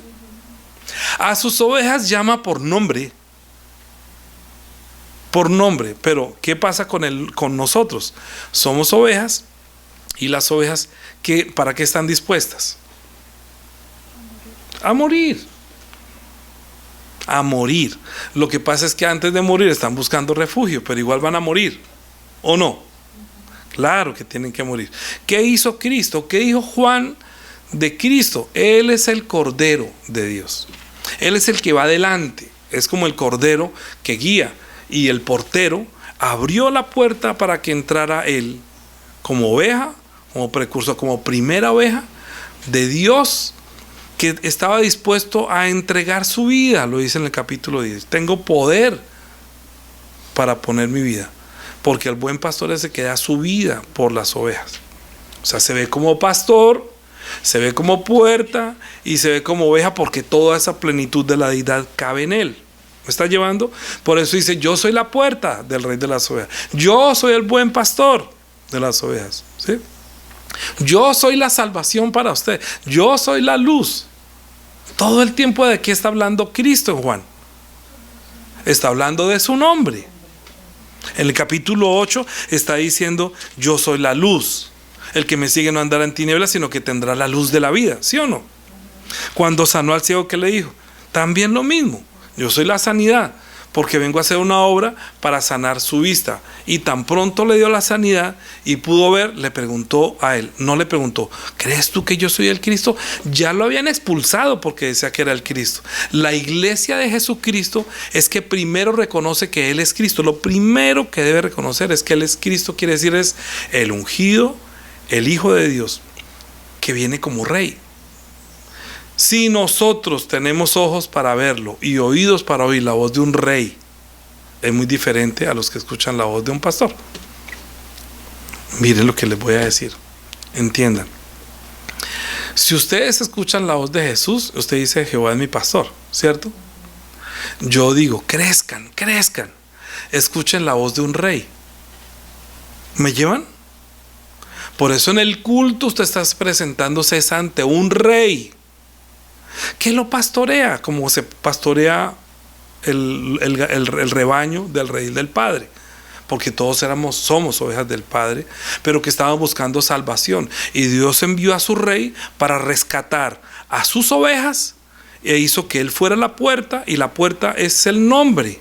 A sus ovejas llama por nombre. Por nombre. Pero, ¿qué pasa con nosotros? Somos ovejas. Y las ovejas, ¿para qué están dispuestas? A morir. A morir. Lo que pasa es que antes de morir están buscando refugio, pero igual van a morir. ¿O no? Claro que tienen que morir. ¿Qué hizo Cristo? ¿Qué dijo Juan de Cristo? Él es el Cordero de Dios. Él es el que va adelante. Es como el Cordero que guía. Y el portero abrió la puerta para que entrara él como oveja, como precursor, como primera oveja de Dios, que estaba dispuesto a entregar su vida. Lo dice en el capítulo 10. Tengo poder para poner mi vida, porque el buen pastor es el que da su vida por las ovejas. O sea, se ve como pastor, se ve como puerta y se ve como oveja, porque toda esa plenitud de la deidad cabe en él. ¿Me está llevando? Por eso dice, yo soy la puerta del rey de las ovejas. Yo soy el buen pastor. de las ovejas, ¿sí? Yo soy la salvación para usted. Yo soy la luz. Todo el tiempo, ¿de qué está hablando Cristo en Juan? Está hablando de su nombre. En el capítulo 8 está diciendo: yo soy la luz. El que me sigue no andará en tinieblas, sino que tendrá la luz de la vida. ¿Sí o no? Cuando sanó al ciego, ¿qué le dijo? También lo mismo. Yo soy la sanidad, porque vengo a hacer una obra para sanar su vista. Y tan pronto le dio la sanidad y pudo ver, le preguntó a él. No le preguntó: ¿crees tú que yo soy el Cristo? Ya lo habían expulsado porque decía que era el Cristo. La iglesia de Jesucristo es que primero reconoce que Él es Cristo. Lo primero que debe reconocer es que Él es Cristo. Quiere decir, es el ungido, el Hijo de Dios, que viene como Rey. Si nosotros tenemos ojos para verlo y oídos para oír la voz de un rey, es muy diferente a los que escuchan la voz de un pastor. Miren lo que les voy a decir, entiendan. Si ustedes escuchan la voz de Jesús, usted dice: Jehová es mi pastor, ¿cierto? Yo digo: crezcan, crezcan, escuchen la voz de un rey. ¿Me llevan? Por eso en el culto usted está presentándose ante un rey que lo pastorea, como se pastorea el rebaño del rey y del Padre, porque todos somos ovejas del Padre, pero que estaban buscando salvación, y Dios envió a su rey para rescatar a sus ovejas, e hizo que él fuera la puerta, y la puerta es el nombre,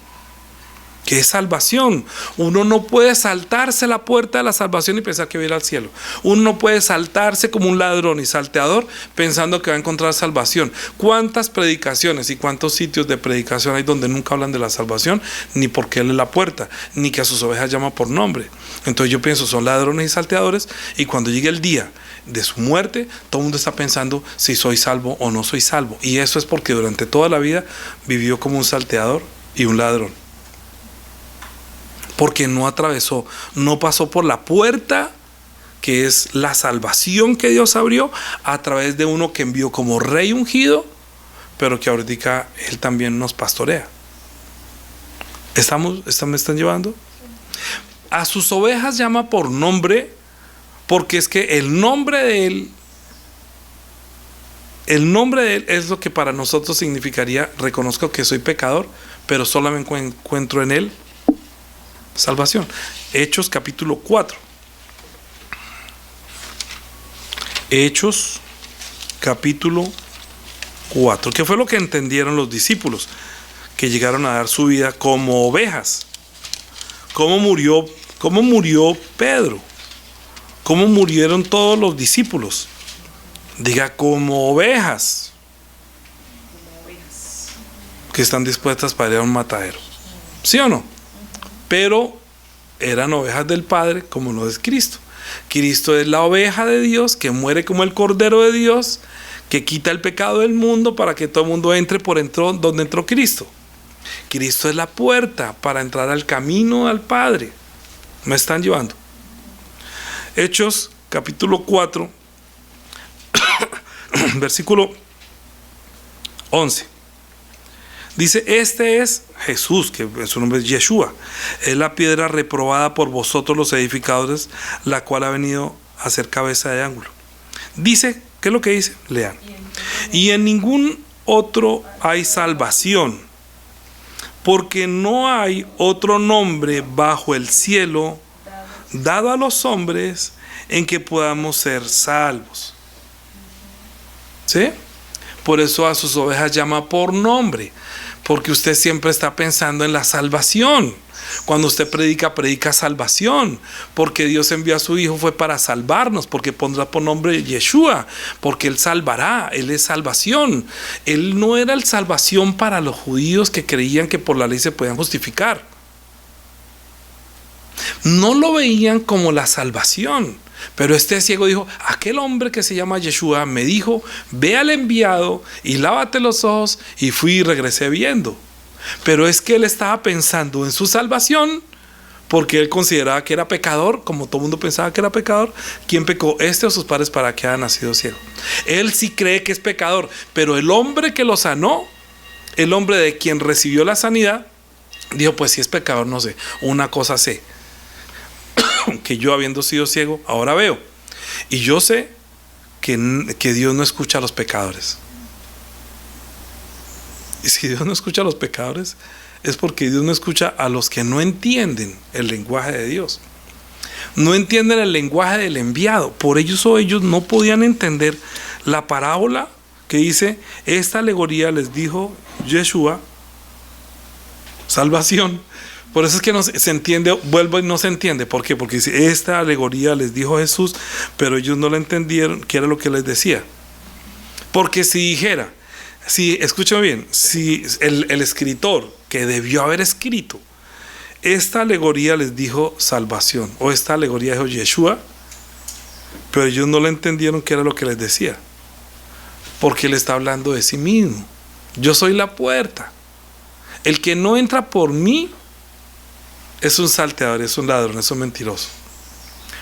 que es salvación. Uno no puede saltarse la puerta de la salvación y pensar que va a ir al cielo. Uno no puede saltarse como un ladrón y salteador pensando que va a encontrar salvación. ¿Cuántas predicaciones y cuántos sitios de predicación hay donde nunca hablan de la salvación, ni porque Él es la puerta, ni que a sus ovejas llama por nombre? Entonces yo pienso: son ladrones y salteadores, y cuando llegue el día de su muerte, todo el mundo está pensando si soy salvo o no soy salvo. Y eso es porque durante toda la vida vivió como un salteador y un ladrón, porque no atravesó, no pasó por la puerta que es la salvación que Dios abrió a través de uno que envió como rey ungido, pero que ahorita Él también nos pastorea. ¿Me están llevando? A sus ovejas llama por nombre, porque es que el nombre de Él es lo que para nosotros significaría: reconozco que soy pecador, pero solo me encuentro en Él salvación. Hechos capítulo 4. Hechos capítulo 4. ¿Qué fue lo que entendieron los discípulos? Que llegaron a dar su vida como ovejas. ¿Cómo murió Pedro? ¿Cómo murieron todos los discípulos? Diga: como ovejas que están dispuestas para ir a un matadero. ¿Sí o no? Pero eran ovejas del Padre, como lo es Cristo. Cristo es la oveja de Dios que muere como el Cordero de Dios, que quita el pecado del mundo para que todo el mundo entre donde entró Cristo. Cristo es la puerta para entrar al camino al Padre. ¿Me están llevando? Hechos capítulo 4 versículo 11. Dice: este es Jesús, que su nombre es Yeshua, es la piedra reprobada por vosotros los edificadores, la cual ha venido a ser cabeza de ángulo. Dice, ¿qué es lo que dice? Lean. Y en ningún otro hay salvación, porque no hay otro nombre bajo el cielo dado a los hombres en que podamos ser salvos. ¿Sí? Por eso a sus ovejas llama por nombre, porque usted siempre está pensando en la salvación. Cuando usted predica salvación, porque Dios envió a su Hijo fue para salvarnos, porque pondrá por nombre Yeshua, porque Él salvará, Él es salvación. Él no era el salvación para los judíos que creían que por la ley se podían justificar. No lo veían como la salvación. Pero este ciego dijo: aquel hombre que se llama Yeshua me dijo: ve al enviado y lávate los ojos, y fui y regresé viendo. Pero es que él estaba pensando en su salvación, porque él consideraba que era pecador, como todo el mundo pensaba que era pecador. ¿Quién pecó? ¿Este o sus padres para que haya nacido ciego? Él sí cree que es pecador, pero el hombre que lo sanó, el hombre de quien recibió la sanidad, dijo: pues si es pecador, no sé, una cosa sé. que yo, habiendo sido ciego, ahora veo. Y yo sé que Dios no escucha a los pecadores. Y si Dios no escucha a los pecadores, es porque Dios no escucha a los que no entienden el lenguaje de Dios. No entienden el lenguaje del enviado. Por ellos no podían entender la parábola que dice: esta alegoría les dijo Yeshua, salvación. Por eso es que no se entiende, vuelvo y no se entiende. ¿Por qué? Porque dice: esta alegoría les dijo Jesús, pero ellos no la entendieron, qué era lo que les decía. Porque si dijera, escúchame bien, si el escritor que debió haber escrito, esta alegoría les dijo salvación, o esta alegoría dijo Yeshua, pero ellos no la entendieron, qué era lo que les decía. Porque él está hablando de sí mismo. Yo soy la puerta. El que no entra por mí es un salteador, es un ladrón, es un mentiroso.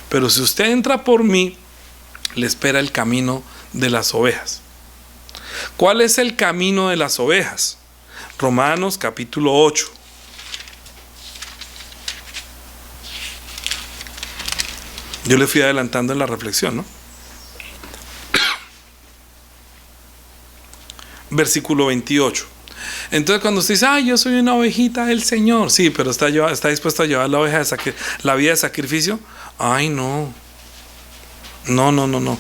Pero si usted entra por mí, le espera el camino de las ovejas. ¿Cuál es el camino de las ovejas? Romanos capítulo 8. Yo le fui adelantando en la reflexión, ¿no? Versículo 28. Entonces cuando usted dice: yo soy una ovejita del Señor, sí, pero está dispuesto a llevar la vida de sacrificio. Ay, no. No.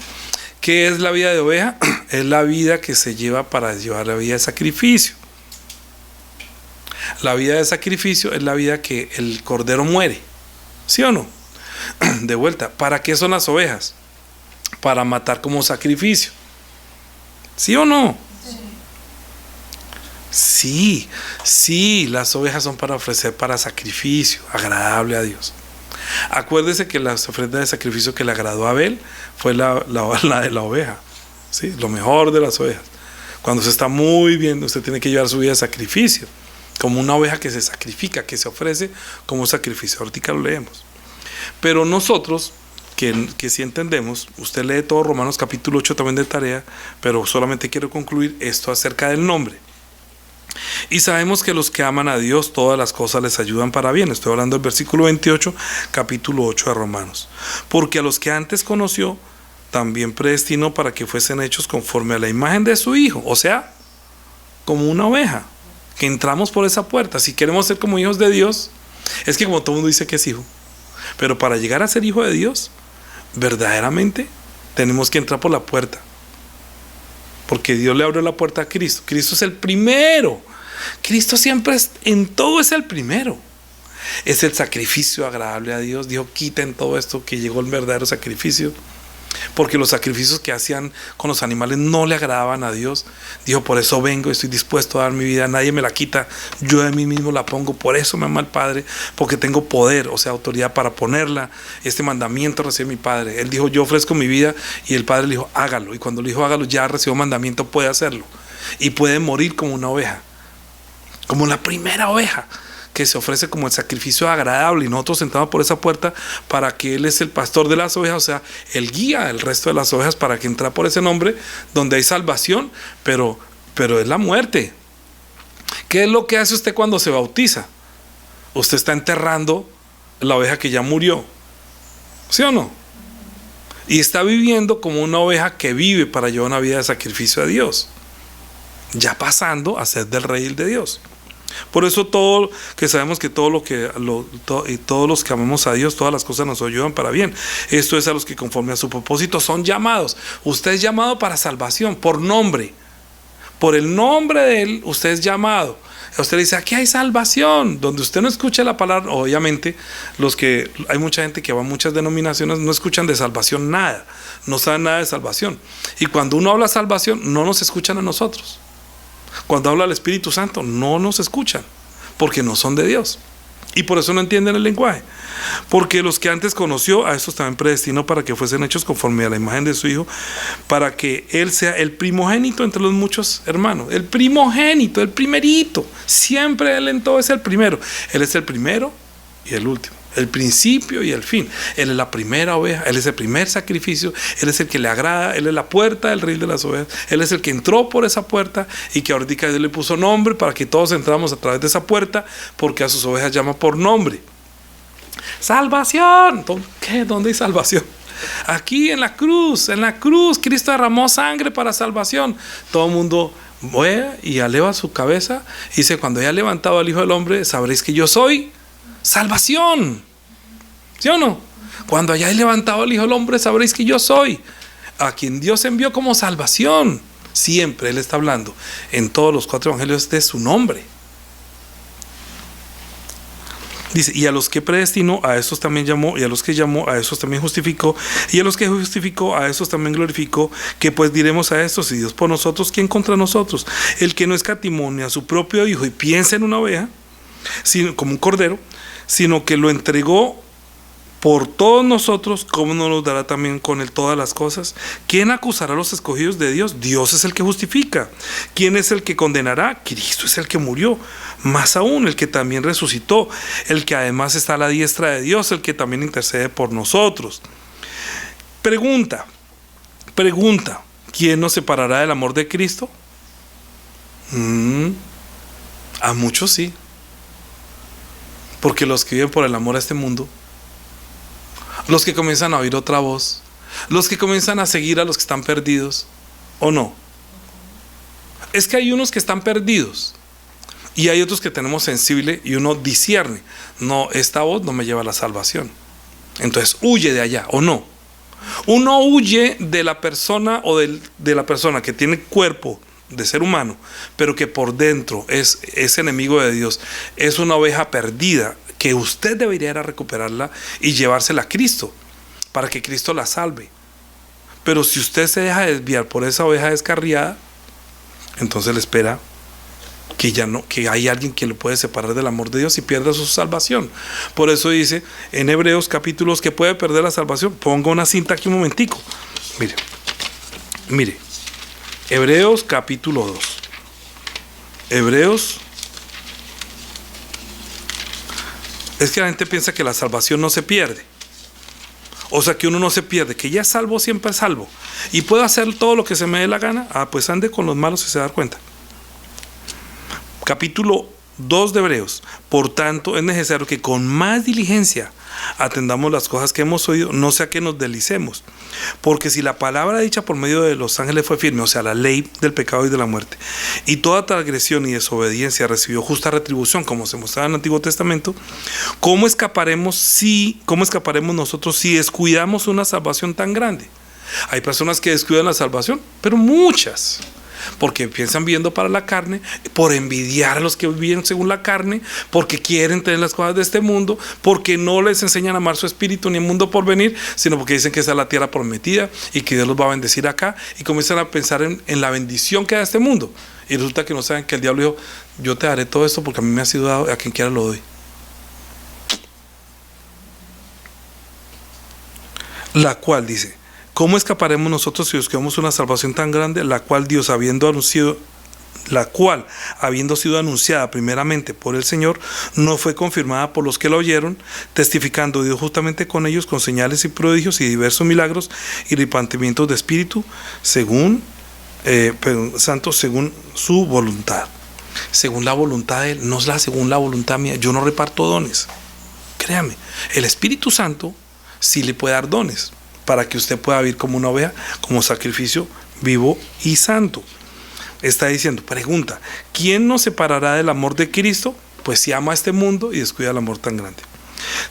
¿Qué es la vida de oveja? Es la vida que se lleva para llevar la vida de sacrificio. La vida de sacrificio es la vida que el cordero muere. ¿Sí o no? De vuelta, ¿para qué son las ovejas? Para matar como sacrificio. ¿Sí o no? Sí, las ovejas son para ofrecer para sacrificio, agradable a Dios. Acuérdese que las ofrendas de sacrificio que le agradó a Abel fue la de la oveja, ¿sí? Lo mejor de las ovejas. Cuando se está muy bien, usted tiene que llevar su vida de sacrificio, como una oveja que se sacrifica, que se ofrece como sacrificio. Ahorita lo leemos. Pero nosotros, que sí entendemos, usted lee todo Romanos capítulo 8 también de tarea, pero solamente quiero concluir esto acerca del nombre. Y sabemos que los que aman a Dios, todas las cosas les ayudan para bien. Estoy hablando del versículo 28, capítulo 8 de Romanos. Porque a los que antes conoció, también predestinó para que fuesen hechos conforme a la imagen de su Hijo. O sea, como una oveja, que entramos por esa puerta. Si queremos ser como hijos de Dios, es que como todo el mundo dice que es hijo, pero para llegar a ser hijo de Dios, verdaderamente tenemos que entrar por la puerta. Porque Dios le abrió la puerta a Cristo. Cristo es el primero. Cristo siempre en todo es el primero. Es el sacrificio agradable a Dios. Dijo: quiten todo esto, que llegó el verdadero sacrificio. Porque los sacrificios que hacían con los animales no le agradaban a Dios. Dijo: por eso vengo, estoy dispuesto a dar mi vida, nadie me la quita, yo de mí mismo la pongo. Por eso me ama el Padre, porque tengo poder, o sea, autoridad para ponerla. Este mandamiento recibe mi Padre. Él dijo: yo ofrezco mi vida, y el Padre le dijo: hágalo. Y cuando le dijo hágalo, ya recibió mandamiento, puede hacerlo. Y puede morir como una oveja, como la primera oveja que se ofrece como el sacrificio agradable, y nosotros entramos por esa puerta para que Él es el pastor de las ovejas, o sea, Él guía el resto de las ovejas para que entra por ese nombre donde hay salvación, pero es la muerte. ¿Qué es lo que hace usted cuando se bautiza? Usted está enterrando la oveja que ya murió, ¿sí o no? Y está viviendo como una oveja que vive para llevar una vida de sacrificio a Dios, ya pasando a ser del rey de Dios. Por eso todo que sabemos que todos los que amamos a Dios, todas las cosas nos ayudan para bien. Esto es a los que conforme a su propósito son llamados. Usted es llamado para salvación, por nombre. Por el nombre de Él, usted es llamado. Usted dice: aquí hay salvación. Donde usted no escucha la palabra, obviamente, hay mucha gente que va a muchas denominaciones, no escuchan de salvación nada, no saben nada de salvación. Y cuando uno habla de salvación, no nos escuchan a nosotros. Cuando habla el Espíritu Santo, no nos escuchan, porque no son de Dios. Y por eso no entienden el lenguaje. Porque los que antes conoció, a estos también predestinó para que fuesen hechos conforme a la imagen de su Hijo, para que Él sea el primogénito entre los muchos hermanos. El primogénito, el primerito. Siempre Él en todo es el primero. Él es el primero y el último, el principio y el fin. Él es la primera oveja, Él es el primer sacrificio, Él es el que le agrada, Él es la puerta del rey de las ovejas, Él es el que entró por esa puerta, y que ahorita Dios le puso nombre para que todos entramos a través de esa puerta, porque a sus ovejas llama por nombre. Salvación. ¿Qué? ¿Dónde hay salvación? Aquí en la cruz, Cristo derramó sangre para salvación. Todo el mundo ve y eleva su cabeza y dice: cuando haya levantado al Hijo del Hombre, sabréis que yo soy salvación. ¿Sí o no? Cuando hayáis levantado al Hijo del Hombre, sabréis que yo soy a quien Dios envió como salvación. Siempre Él está hablando en todos los 4 evangelios de su nombre. Dice: y a los que predestinó, a estos también llamó, y a los que llamó, a estos también justificó, y a los que justificó, a estos también glorificó. Que pues diremos a estos: si Dios por nosotros, ¿quién contra nosotros? El que no escatimó ni a su propio Hijo y piensa en una oveja, sino, como un cordero, sino que lo entregó por todos nosotros, ¿cómo no nos dará también con Él todas las cosas? ¿Quién acusará a los escogidos de Dios? Dios es el que justifica. ¿Quién es el que condenará? Cristo es el que murió. Más aún, el que también resucitó, el que además está a la diestra de Dios, el que también intercede por nosotros. Pregunta, ¿quién nos separará del amor de Cristo? A muchos sí. Porque los que viven por el amor a este mundo, los que comienzan a oír otra voz, los que comienzan a seguir a los que están perdidos, ¿o no? Es que hay unos que están perdidos y hay otros que tenemos sensible y uno discierne: no, esta voz no me lleva a la salvación, entonces huye de allá, ¿o no? Uno huye de la persona o de la persona que tiene cuerpo de ser humano, pero que por dentro es enemigo de Dios, es una oveja perdida, que usted debería ir a recuperarla y llevársela a Cristo, para que Cristo la salve. Pero si usted se deja desviar por esa oveja descarriada, entonces le espera que ya no, que hay alguien que le puede separar del amor de Dios y pierda su salvación. Por eso dice en Hebreos capítulos que puede perder la salvación. Ponga una cinta aquí un momentico. Mire. Hebreos capítulo 2. Hebreos. Es que la gente piensa que la salvación no se pierde. O sea, que uno no se pierde, que ya es salvo, siempre es salvo. Y puedo hacer todo lo que se me dé la gana. Pues ande con los malos y se da cuenta. Capítulo 2 de Hebreos. Por tanto, es necesario que con más diligencia atendamos las cosas que hemos oído, no sea que nos deslicemos. Porque si la palabra dicha por medio de los ángeles fue firme, o sea, la ley del pecado y de la muerte, y toda transgresión y desobediencia recibió justa retribución, como se mostraba en el Antiguo Testamento, ¿cómo escaparemos nosotros si descuidamos una salvación tan grande? Hay personas que descuidan la salvación, pero muchas, porque piensan viviendo para la carne, por envidiar a los que viven según la carne, porque quieren tener las cosas de este mundo, porque no les enseñan a amar su espíritu ni el mundo por venir, sino porque dicen que esa es la tierra prometida y que Dios los va a bendecir acá, y comienzan a pensar en la bendición que da este mundo, y resulta que no saben que el diablo dijo: yo te daré todo esto porque a mí me ha sido dado, a quien quiera lo doy. La cual dice: ¿cómo escaparemos nosotros si buscamos una salvación tan grande, la cual habiendo sido anunciada primeramente por el Señor, no fue confirmada por los que la oyeron, testificando Dios justamente con ellos, con señales y prodigios y diversos milagros y arrepentimientos de espíritu, según su voluntad? Según la voluntad de Él, no es según la voluntad mía. Yo no reparto dones. Créame, el Espíritu Santo sí le puede dar dones, para que usted pueda vivir como una oveja, como sacrificio vivo y santo. Está diciendo, pregunta: ¿quién nos separará del amor de Cristo? Pues si ama a este mundo y descuida el amor tan grande.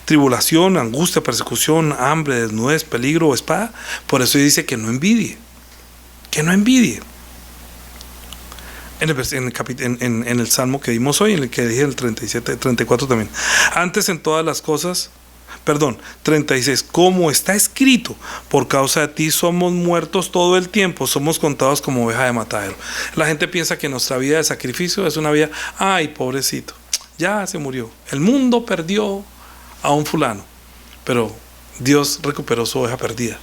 Tribulación, angustia, persecución, hambre, desnudez, peligro o espada. Por eso dice que no envidie. Que no envidie. En el Salmo que vimos hoy, en el que dije el 37, 34 también. Antes en todas las cosas, 36, como está escrito: por causa de ti somos muertos todo el tiempo, somos contados como oveja de matadero. La gente piensa que nuestra vida de sacrificio es una vida: ay, pobrecito, ya se murió, el mundo perdió a un fulano. Pero Dios recuperó su oveja perdida.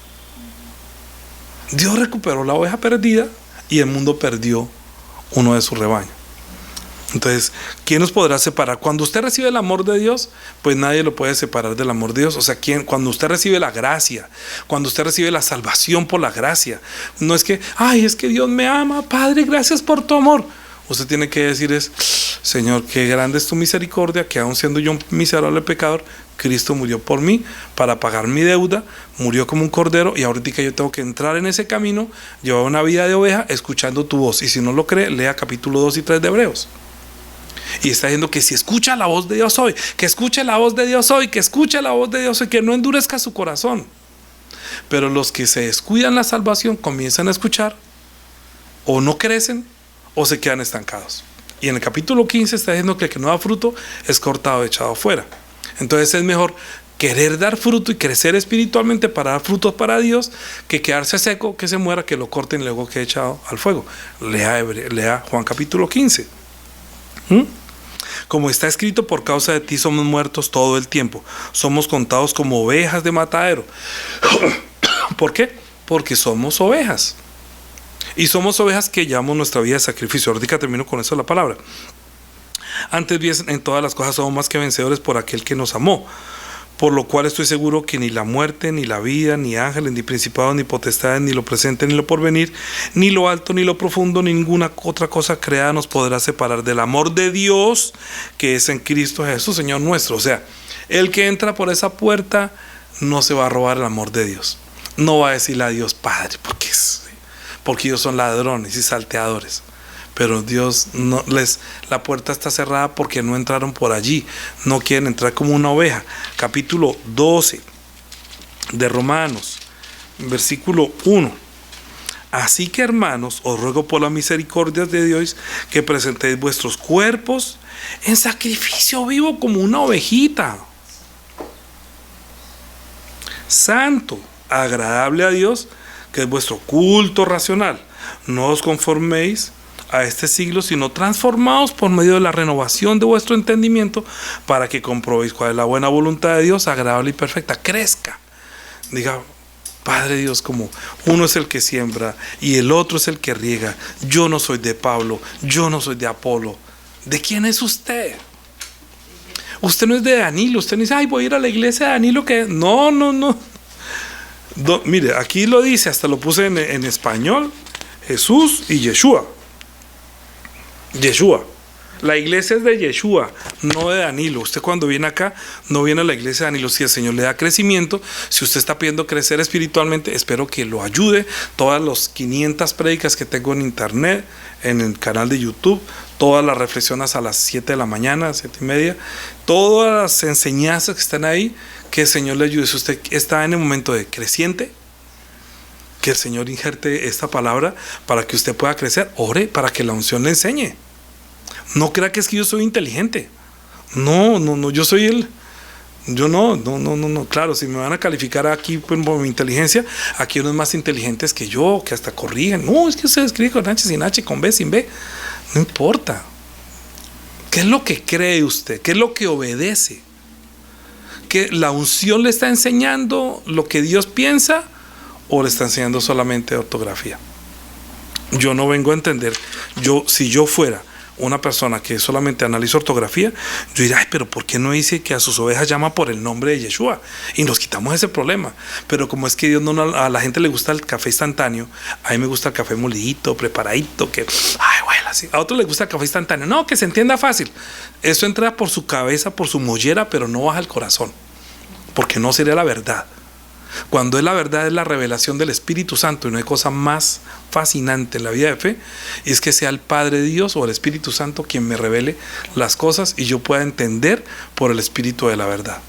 Dios recuperó la oveja perdida y el mundo perdió uno de su rebaño. Entonces, ¿quién nos podrá separar? Cuando usted recibe el amor de Dios, pues nadie lo puede separar del amor de Dios. O sea, cuando usted recibe la gracia, cuando usted recibe la salvación por la gracia, no es que, ay, es que Dios me ama, Padre, gracias por tu amor. Usted tiene que decir Señor, qué grande es tu misericordia, que aun siendo yo un miserable pecador, Cristo murió por mí para pagar mi deuda, murió como un cordero y ahorita yo tengo que entrar en ese camino, llevar una vida de oveja escuchando tu voz. Y si no lo cree, lea capítulo 2 y 3 de Hebreos. Y está diciendo que si escucha la voz de Dios hoy, que escuche la voz de Dios hoy, que escuche la voz de Dios hoy, que no endurezca su corazón. Pero los que se descuidan la salvación comienzan a escuchar, o no crecen, o se quedan estancados. Y en el capítulo 15 está diciendo que el que no da fruto es cortado, echado afuera. Entonces es mejor querer dar fruto y crecer espiritualmente para dar frutos para Dios, que quedarse seco, que se muera, que lo corten y luego quede echado al fuego. Lea Juan capítulo 15. Como está escrito, por causa de ti somos muertos todo el tiempo, somos contados como ovejas de matadero. ¿Por qué? Porque somos ovejas. Y somos ovejas que llevamos nuestra vida de sacrificio. Ahorita termino con eso la palabra. Antes bien, en todas las cosas somos más que vencedores por aquel que nos amó. Por lo cual estoy seguro que ni la muerte, ni la vida, ni ángeles, ni principados, ni potestades, ni lo presente, ni lo porvenir, ni lo alto, ni lo profundo, ni ninguna otra cosa creada nos podrá separar del amor de Dios que es en Cristo Jesús, Señor nuestro. O sea, el que entra por esa puerta no se va a robar el amor de Dios. No va a decirle a Dios Padre, porque ellos son ladrones y salteadores. Pero Dios no la puerta está cerrada porque no entraron por allí, no quieren entrar como una oveja. Capítulo 12 de Romanos, versículo 1. Así que, hermanos, os ruego por la misericordia de Dios que presentéis vuestros cuerpos en sacrificio vivo como una ovejita, santo, agradable a Dios, que es vuestro culto racional. No os conforméis a este siglo, sino transformaos por medio de la renovación de vuestro entendimiento, para que comprobéis cuál es la buena voluntad de Dios, agradable y perfecta. Crezca. Diga, Padre Dios, como uno es el que siembra y el otro es el que riega. Yo no soy de Pablo, yo no soy de Apolo. ¿De quién es usted? Usted no es de Danilo. Usted no dice, ay, voy a ir a la iglesia de Danilo. Que no. Mire, aquí lo dice, hasta lo puse en español: Jesús y Yeshua. La iglesia es de Yeshua, no de Danilo. Usted cuando viene acá no viene a la iglesia de Danilo. Si el Señor le da crecimiento, si usted está pidiendo crecer espiritualmente, espero que lo ayude. Todas las 500 prédicas que tengo en internet, en el canal de YouTube, todas las reflexiones a las 7 de la mañana, 7:30, todas las enseñanzas que están ahí, que el Señor le ayude. Si usted está en el momento de creciente, que el Señor injerte esta palabra para que usted pueda crecer. Ore para que la unción le enseñe. No crea que es que yo soy inteligente. No, yo soy él. Yo no. Claro, si me van a calificar aquí por mi inteligencia, aquí hay unos más inteligentes que yo, que hasta corrigen. No, es que usted escribe con H, sin H, con B, sin B. No importa. ¿Qué es lo que cree usted? ¿Qué es lo que obedece? ¿Que la unción le está enseñando lo que Dios piensa, o le está enseñando solamente ortografía? Yo no vengo a entender. Si yo fuera una persona que solamente analiza ortografía, yo diría, ay, pero ¿por qué no dice que a sus ovejas llama por el nombre de Yeshua? Y nos quitamos ese problema. Pero como es que Dios a la gente le gusta el café instantáneo, a mí me gusta el café molidito, preparadito, que, ay, bueno, así. A otros les gusta el café instantáneo. No, que se entienda fácil. Eso entra por su cabeza, por su mollera, pero no baja al corazón, porque no sería la verdad. Cuando es la verdad, es la revelación del Espíritu Santo, y no hay cosa más fascinante en la vida de fe, es que sea el Padre Dios o el Espíritu Santo quien me revele las cosas y yo pueda entender por el Espíritu de la verdad.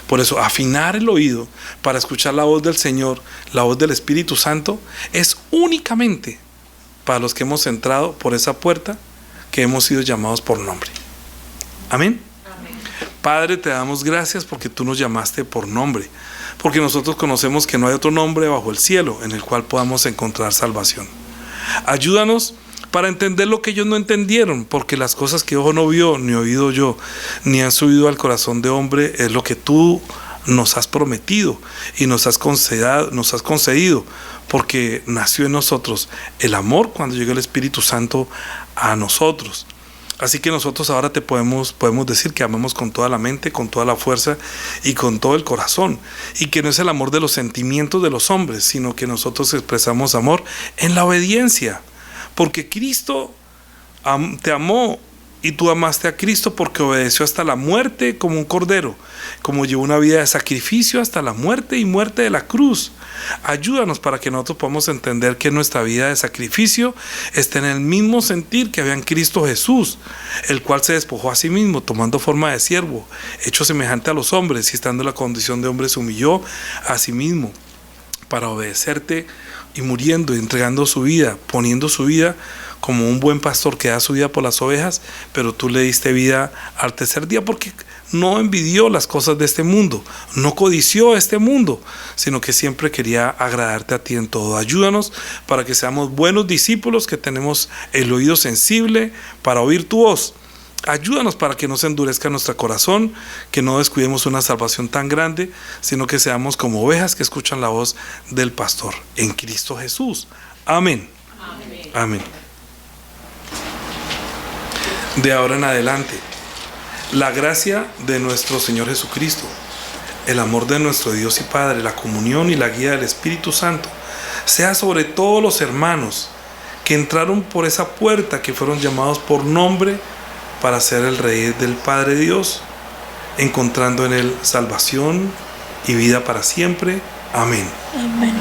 Por eso, afinar el oído para escuchar la voz del Señor, la voz del Espíritu Santo, es únicamente para los que hemos entrado por esa puerta, que hemos sido llamados por nombre. Amén. Padre, te damos gracias porque tú nos llamaste por nombre, porque nosotros conocemos que no hay otro nombre bajo el cielo en el cual podamos encontrar salvación. Ayúdanos para entender lo que ellos no entendieron, porque las cosas que ojo no vio, ni oído yo, ni han subido al corazón de hombre, es lo que tú nos has prometido y nos has concedido, porque nació en nosotros el amor cuando llegó el Espíritu Santo a nosotros. Así que nosotros ahora te podemos decir que amamos con toda la mente, con toda la fuerza y con todo el corazón, y que no es el amor de los sentimientos de los hombres, sino que nosotros expresamos amor en la obediencia, porque Cristo te amó Y tú amaste a Cristo porque obedeció hasta la muerte como un cordero, como llevó una vida de sacrificio hasta la muerte y muerte de la cruz. Ayúdanos para que nosotros podamos entender que nuestra vida de sacrificio está en el mismo sentir que había en Cristo Jesús, el cual se despojó a sí mismo, tomando forma de siervo, hecho semejante a los hombres, y estando en la condición de hombre se humilló a sí mismo para obedecerte, y muriendo y entregando su vida, poniendo su vida como un buen pastor que da su vida por las ovejas. Pero tú le diste vida al tercer día porque no envidió las cosas de este mundo, no codició este mundo, sino que siempre quería agradarte a ti en todo. Ayúdanos para que seamos buenos discípulos, que tenemos el oído sensible para oír tu voz. Ayúdanos para que no se endurezca nuestro corazón, que no descuidemos una salvación tan grande, sino que seamos como ovejas que escuchan la voz del pastor. En Cristo Jesús. Amén. Amén. Amén. De ahora en adelante, la gracia de nuestro Señor Jesucristo, el amor de nuestro Dios y Padre, la comunión y la guía del Espíritu Santo, sea sobre todos los hermanos que entraron por esa puerta, que fueron llamados por nombre para ser el Rey del Padre Dios, encontrando en Él salvación y vida para siempre. Amén. Amén.